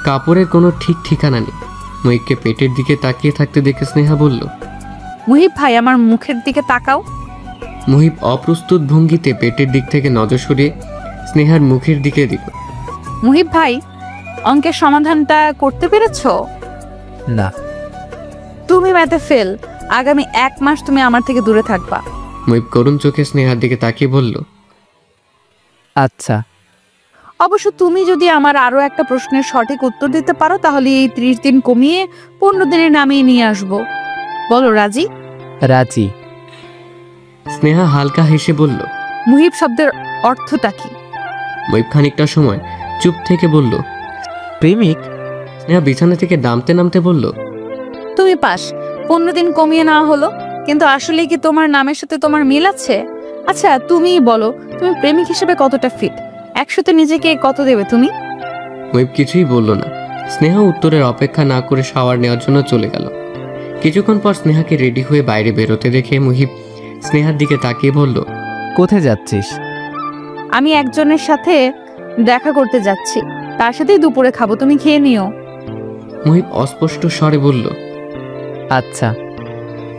কাপড়ের কোনো ঠিক ঠিকানা নেই। মুহিবকে পেটের দিকে তাকিয়ে থাকতে দেখে স্নেহা বলল, মুহিব ভাই, আমার মুখের দিকে তাকাও। মুহিব অপ্রস্তুত ভঙ্গিতে পেটের দিক থেকে নজর সরিয়ে স্নেহার মুখের দিকে দিল। মুহিব ভাই, অঙ্কের সমাধানটা করতে পেরেছো? না। তুমি ম্যাথে ফেল। আগামী 1 মাস তুমি আমার থেকে দূরে থাকবা। মুহিব করুণ চোখে স্নেহার দিকে তাকিয়ে বলল, আচ্ছা। অবশ্য তুমি যদি আমার আরো একটা প্রশ্নের সঠিক উত্তর দিতে পারো তাহলে এই 30 দিন কমিয়ে 15 দিনে নামিয়ে নিয়ে আসবো। বলো রাজি? রাজি। স্নেহা হালকা হেসে বলল, মুহিব শব্দের অর্থটা কি? মুহিব খানিকটা সময় চুপ থেকে বলল, প্রেমিক। স্নেহা বিছানা থেকে নামতে নামতে বলল, তুমি পাস। 15 দিন কমিয়ে নেওয়া হলো, কিন্তু আসলে কি তোমার নামের সাথে তোমার মিল আছে? আচ্ছা তুমিই বলো, তুমি প্রেমিক হিসেবে কতটা ফিট? 100তে নিজেকে কত দেবে তুমি? মুহিব কিছুই বলল না। স্নেহা উত্তরের অপেক্ষা না করে শাওয়ার নেওয়ার জন্য চলে গেল। কিছুক্ষণ পর স্নেহাকে রেডি হয়ে বাইরে বেরোতে দেখে মুহিব স্নেহার দিকে তাকিয়ে বলল, কোথায় যাচ্ছিস? আমি একজনের সাথে দেখা করতে যাচ্ছি, তার সাথেই দুপুরে খাবো, তুমি খেয়ে নিও। মুহিব অস্পষ্ট স্বরে বলল। আচ্ছা।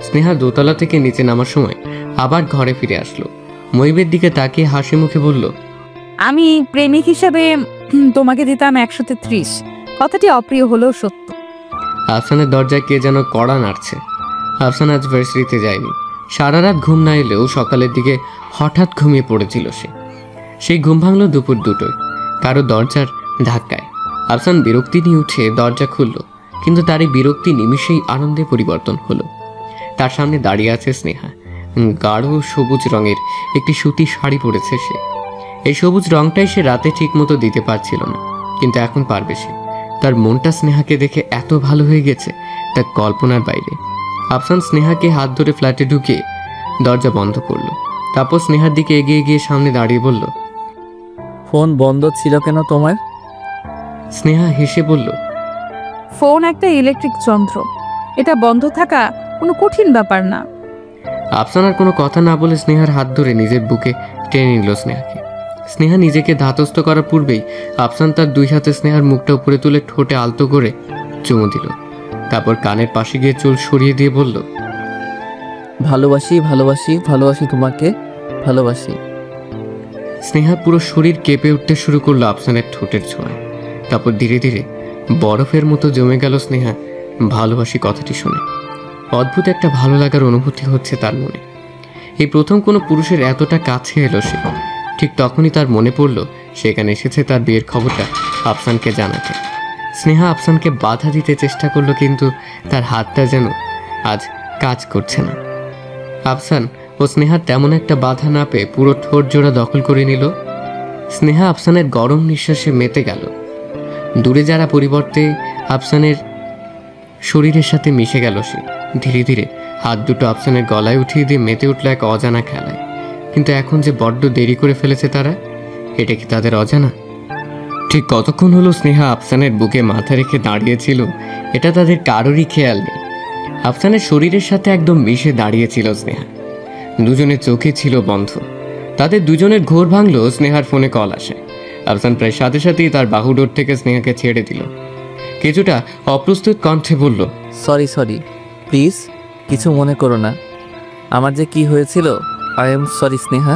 স্নেহা দোতলা থেকে নিচে নামার সময় আবার ঘরে ফিরে আসলো। মুহিবের দিকে তাকিয়ে হাসি মুখে বলল, আমি প্রেমিক হিসাবে তোমাকে দিতাম 133। কথাটি অপ্রিয় হলেও সত্য। আফসানের দরজায় কে যেন কড়া নাড়ছে। আফসান আজ ভার্সিটিতে যায়নি। সারা রাত ঘুম না এলেও সকালের দিকে হঠাৎ ঘুমিয়ে পড়েছিল সে। সেই ঘুম ভাঙল দুপুর 2টোয় কারো দরজার ধাক্কায়। আফসান বিরক্তি নিয়ে উঠে দরজা খুলল, কিন্তু তার এই বিরক্তি নিমিষেই আনন্দে পরিবর্তন হলো। তার সামনে দাঁড়িয়ে আছে স্নেহা। গাঢ় সবুজ রঙের একটি সুতির শাড়ি পরেছে সে। এই সবুজ রংটাই সে রাতে ঠিক মতো দিতে পারছিল না, কিন্তু এখন পারবে সে। তার মনটা স্নেহাকে দেখে এত ভালো হয়ে গেছে তা কল্পনার বাইরে। আফসান স্নেহাকে হাত ধরে ফ্ল্যাটে ঢুকিয়ে দরজা বন্ধ করলো। তারপর স্নেহার দিকে এগিয়ে গিয়ে সামনে দাঁড়িয়ে বলল, ফোন বন্ধ ছিল কেন তোমার? স্নেহা হেসে বলল, ফোন একটা ইলেকট্রিক যন্ত্র, এটা বন্ধ থাকা কোনো কঠিন ব্যাপার না। আফসান আর কোনো কথা না বলে স্নেহার হাত ধরে নিজের বুকে টেনে নিল স্নেহাকে। স্নেহা নিজেকে ধাতস্থ করার পূর্বেই আফসান তার 2 হাতে স্নেহার মুখটা উপরে তুলে ঠোঁটে আলতো করে চুমু দিল। তারপর কানের পাশে গিয়ে চুল সরিয়ে দিয়ে বলল, ভালোবাসি ভালোবাসি ভালোবাসি তোমাকে, ভালোবাসি। স্নেহা পুরো শরীর কেঁপে উঠতে শুরু করলো আফসানের ঠোঁটের ছোঁয়ায়। তারপর ধীরে ধীরে বরফের মতো জমে গেল স্নেহা ভালোবাসি কথাটি শুনে। অদ্ভুত একটা ভালো লাগার অনুভূতি হচ্ছে তার মনে। এই প্রথম কোনো পুরুষের এতটা কাছে এলো সে। ঠিক তখনই তার মনে পড়ল সেখানে এসেছে তার বিয়ের খবরটা আফসানকে জানাতে। স্নেহা আফসানকে বাধা দিতে চেষ্টা করলো, কিন্তু তার হাতটা যেন আজ কাজ করছে না। আফসান ও স্নেহা তেমন একটা বাধা না পেয়ে পুরো ঠোঁট জোড়া দখল করে নিল। স্নেহা আফসানের গরম নিঃশ্বাসে মেতে গেল। দূরে যারা পরিবর্তে আফসানের শরীরের সাথে মিশে গেল সে। ধীরে ধীরে হাত দুটো আফসানের গলায় উঠিয়ে দিয়ে মেতে উঠল এক অজানা খেলায়। কিন্তু এখন যে বড্ড দেরি করে ফেলেছে তারা, এটা কি তাদের অজানা? ঠিক কতক্ষণ হলো স্নেহা আফসানের বুকে মাথা রেখে দাঁড়িয়েছিল এটা তাদের কারোরই খেয়াল নেই। আফসানের শরীরের সাথে একদম মিশে দাঁড়িয়েছিল স্নেহা। দুজনের চোখে ছিল বন্ধ। তাদের দুজনের ঘোর ভাঙল স্নেহার ফোনে কল আসে। আফসান প্রায় সাথে সাথেই তার বাহুডোর থেকে স্নেহাকে ছেড়ে দিল। কিছুটা অপ্রস্তুত কণ্ঠে বলল, সরি প্লিজ, কিছু মনে করো না। আমার যে কি হয়েছিল, I am sorry Sneha.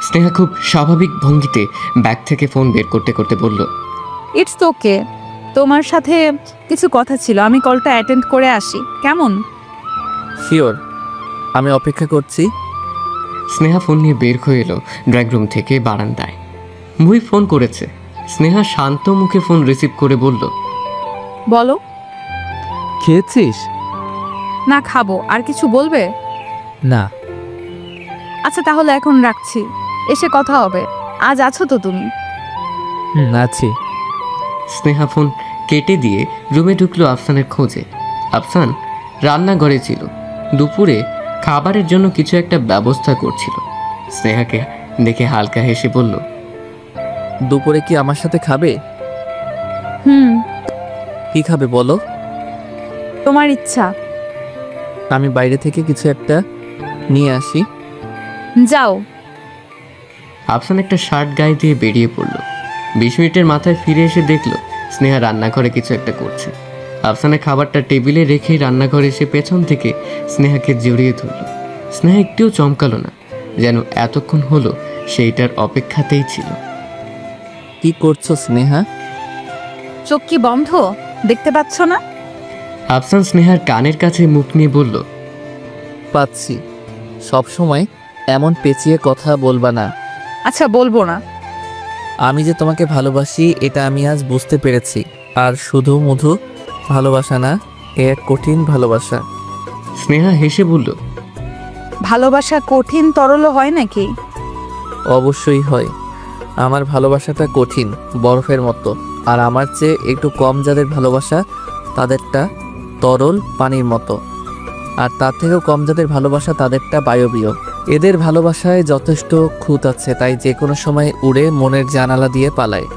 Sneha খুব স্বাভাবিক ভঙ্গিতে ব্যাগ থেকে ফোন বের করতে করতে বলল, ইটস ওকে, তোমার সাথে কিছু কথা ছিল, আমি কলটা অ্যাটেন্ড করে আসি, কেমন? শিওর, আমি অপেক্ষা করছি। স্নেহা ফোন নিয়ে বের হয়ে এলো ড্রয়িং রুম থেকে বারান্দায়। মুহিব ফোন করেছে। স্নেহা শান্ত মুখে ফোন রিসিভ করে বলল, বলো। খেয়েছিস? না, খাবো। আর কিছু বলবে? না। আচ্ছা তাহলে এখন রাখছি, এসে কথা হবে। আজ আছো তো তুমি? আছি। স্নেহা ফোন কেটে দিয়ে রুমে ঢুকলো আফসানের খোঁজে। আফসান রান্নাঘরে ছিল, দুপুরে খাবারের জন্য কিছু একটা ব্যবস্থা করছিল। স্নেহাকে দেখে হালকা হেসে বলল, দুপুরে কি আমার সাথে খাবে? কি খাবে বলো? তোমার ইচ্ছা। আমি বাইরে থেকে কিছু একটা নিয়ে আসি। যাও। আফসান একটা শার্ট গায়ে দিয়ে বেরিয়ে পড়ল। 20 মিনিটের মাথায় ফিরে এসে দেখলো স্নেহা রান্নাঘরে কিছু একটা করছে। আফসানের খাবারটা টেবিলে রেখেই রান্নাঘরে এসে পেছন থেকে স্নেহাকে জড়িয়ে ধরল। স্নেহা একটুও চমকালো না, যেন এতক্ষণ হলো সেইটার অপেক্ষাতেই ছিল। কি করছো স্নেহা? চোখ কি বন্ধ, দেখতে পাচ্ছ না? আফসান স্নেহার কানের কাছে মুখ নিয়ে বলল, পাচ্ছি। সব সময় এমন পেঁচিয়ে কথা বলবা না। আচ্ছা বলবো না। আমি যে তোমাকে ভালোবাসি এটা আমি আজ বুঝতে পেরেছি। আর শুধু মধু ভালোবাসা না, এ এক কঠিন ভালোবাসা। স্নেহা হেসে বলল, ভালোবাসা কঠিন তরল হয় নাকি? অবশ্যই হয়। আমার ভালোবাসাটা কঠিন, বরফের মতো। আর আমার চেয়ে একটু কম যাদের ভালোবাসা, তাদেরটা তরল পানির মতো। আর তার থেকেও কম যাদের ভালোবাসা, তাদেরটা বায়বীয়। এদের ভালোবাসায় যথেষ্ট খুঁত আছে, তাই যে কোনো সময় উড়ে মনের জানালা দিয়ে পালায়।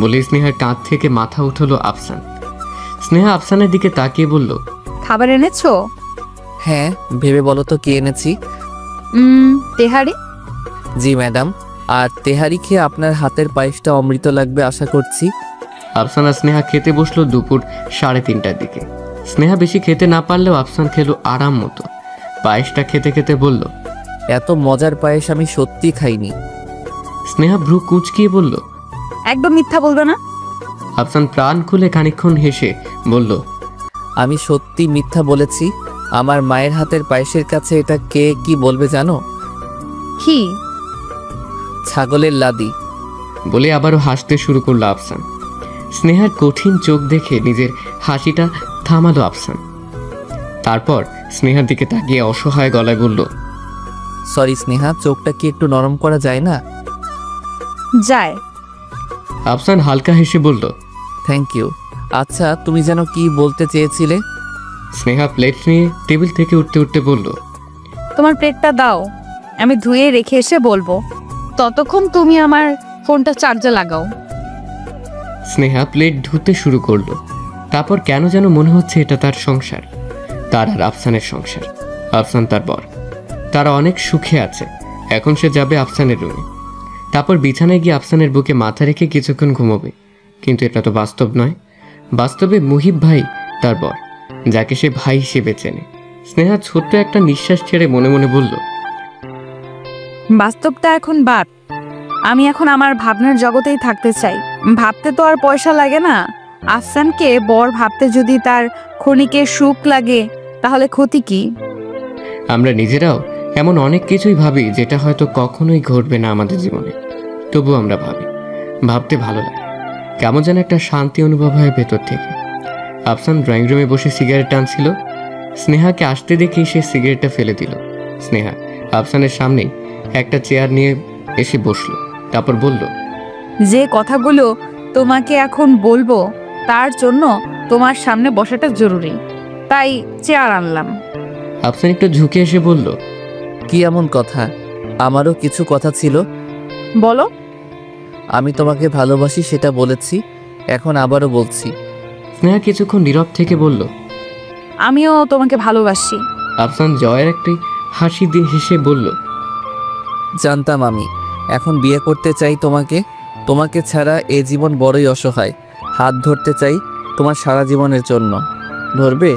বলে স্নেহার কাঁধ থেকে মাথা উঠলো আফসান। স্নেহা আফসানের দিকে তাকিয়ে বলল, খাবার এনেছো? হ্যাঁ, ভেবে বলো তো কি এনেছি? তেহারি। জি ম্যাডাম, আর তেহারি খেয়ে আপনার হাতের পায়েসটা অমৃত লাগবে আশা করছি। আফসান আর স্নেহা খেতে বসলো দুপুর 3:30টার দিকে। স্নেহা বেশি খেতে না পারলেও আফসান খেলো আরাম মতো। পায়েসটা খেতে খেতে বলল, এত মজার পায়েস আমি সত্যি খাইনি। স্নেহা ভ্রু কুঁচকিয়ে বলল, একদম মিথ্যা বলবে না। আফসান প্রাণ খুলে খানিকক্ষণ হেসে বলল, আমি সত্যি মিথ্যা বলেছি। আমার মায়ের হাতের পায়েসের কাছে এটা কে কি বলবে জানো? কি? ছাগলের লাদি। বলে আবারও হাসতে শুরু করলো আফসান। স্নেহার কঠিন চোখ দেখে নিজের হাসিটা থামালো আফসান। তারপর স্নেহার দিকে তাকিয়ে অসহায় গলায় বলল, সরি স্নেহা, চোখটা কি একটু নরম করা যায় না? যায়। আফসান হালকা হেসে বলল, থ্যাংক ইউ। আচ্ছা, তুমি যেন কি বলতে চেয়েছিলে? স্নেহা প্লেট নিয়ে টেবিল থেকে উঠতে উঠতে বলল, তোমার প্লেটটা দাও, আমি ধুয়ে রেখে এসে বলবো। ততক্ষণ তুমি আমার ফোনটা চার্জে লাগাও। স্নেহা প্লেট ধুতে শুরু করলো। তারপর কেন যেন মনে হচ্ছে এটা তার সংসার, তার আর আফসানের সংসার। আফসান তার বর, তারা অনেক সুখে আছে। এখন সে যাবে আফসানের রুমে, তারপর বিছানায় গিয়ে আফসানের বুকে মাথা রেখে কিছুক্ষণ ঘুমোবে। কিন্তু এটা তো বাস্তব নয়। বাস্তবে মুহিব ভাই তার বর, যাকে সে ভাই হিসেবে চেনে। স্নেহা ছোট্ট একটা নিঃশ্বাস ছেড়ে মনে মনে বলল, বাস্তবটা এখন বাদ। আমি এখন আমার ভাবনার জগতেই থাকতে চাই। ভাবতে তো আর পয়সা লাগে না। আফসানকে বর ভাবতে যদি তার ক্ষণিকের সুখ লাগে, তাহলে ক্ষতি কি? আমরা নিজেরাও এমন অনেক কিছুই ভাবি যেটা হয়তো কখনোই ঘটবে না আমাদের জীবনে। তবু আমরা ভাবি, ভাবতে ভালো লাগে, কেমন যেন একটা শান্তি অনুভব হয় ভেতর থেকে। আফসান ড্রয়িং রুমে বসে সিগারেট টানছিল। স্নেহাকে আসতে দেখেই সে সিগারেটটা ফেলে দিল। স্নেহা আফসানের সামনেই একটা চেয়ার নিয়ে এসে বসলো। তারপর বলল, যে কথাগুলো তোমাকে এখন বলবো তার জন্য তোমার সামনে বসাটা জরুরি, তাই চেয়ার আনলাম। আফসান একটু ঝুঁকে এসে বলল, কি এমন কথা? আমারও কিছু কথা ছিল। বলো। আমি তোমাকে ভালোবাসি সেটা বলেছি, এখন আবারও বলছি। স্নেহা কিছুক্ষণ নীরব থেকে বলল, আমিও তোমাকে ভালোবাসি। আফসান জয়ের একটি হাসি দিয়ে হেসে বলল, জানতাম আমি। এখন বিয়ে করতে চাই তোমাকে। তোমাকে ছাড়া এ জীবন বড়ই অসহায়। হাত ধরতে চাই তোমার সারা জীবনের জন্য। ধরবে?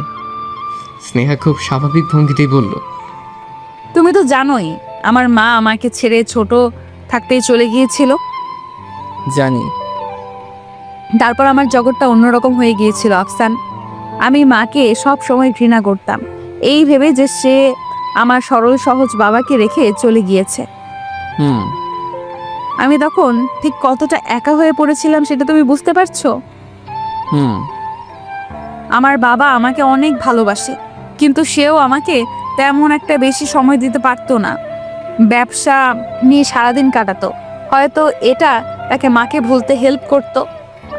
স্নেহা খুব স্বাভাবিক ভঙ্গিতেই বলল, তুমি তো জানোই আমার মা আমাকে ছেড়ে ছোট থাকতেই চলে গিয়েছিল। জানি। তারপর আমার জগৎটা অন্যরকম হয়ে গিয়েছিল আফসান। আমি মাকে সব সময় ঘৃণা করতাম, এই ভেবে যে সে আমার সরল সহজ বাবাকে রেখে চলে গিয়েছে। আমি তখন ঠিক কতটা একা হয়ে পড়েছিলাম সেটা তুমি বুঝতে পারছো? আমার বাবা আমাকে অনেক ভালোবাসে, কিন্তু সেও আমাকে তেমন একটা বেশি সময় দিতে পারতো না। ব্যবসা নিয়ে সারাদিন কাটাতো। হয়তো এটা তাকে মাকে ভুলতে হেল্প করতো।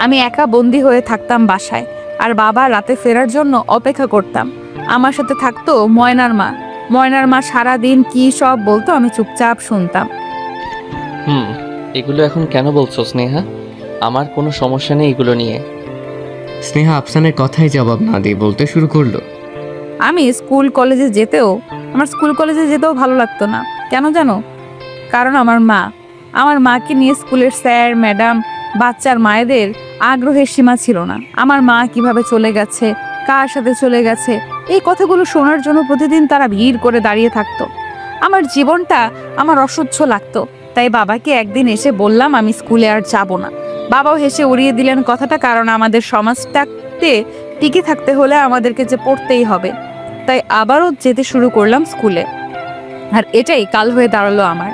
আমি একা বন্দি হয়ে থাকতাম বাসায়, আর বাবা রাতে ফেরার জন্য অপেক্ষা করতাম। আমার সাথে থাকতো ময়নার মা। ময়নার মা সারাদিন কি সব বলতো, আমি চুপচাপ শুনতাম। এগুলো এখন কেন বলছো স্নেহা? আমার কোনো সমস্যা নেই এগুলো নিয়ে। স্নেহা আফসানের কথাই জবাব না দিয়ে বলতে শুরু করলো, আমি স্কুল কলেজে যেতেও ভালো লাগতো না। কেন জানো? কারণ আমার মাকে নিয়ে স্কুলের স্যার ম্যাডাম বাচ্চার মায়েদের আগ্রহের সীমা ছিল না। আমার মা কিভাবে চলে গেছে, কার সাথে চলে গেছে, এই কথাগুলো শোনার জন্য প্রতিদিন তারা ভিড় করে দাঁড়িয়ে থাকতো। আমার জীবনটা আমার অসহ্য লাগতো। তাই বাবাকে একদিন এসে বললাম আমি স্কুলে আর যাব না। বাবাও হেসে উড়িয়ে দিলেন কথাটা, কারণ আমাদের সমাজটাতে টিকে থাকতে হলে আমাদেরকে যে পড়তেই হবে। তাই আবারও যেতে শুরু করলাম স্কুলে, আর এটাই কাল হয়ে দাঁড়ালো আমার।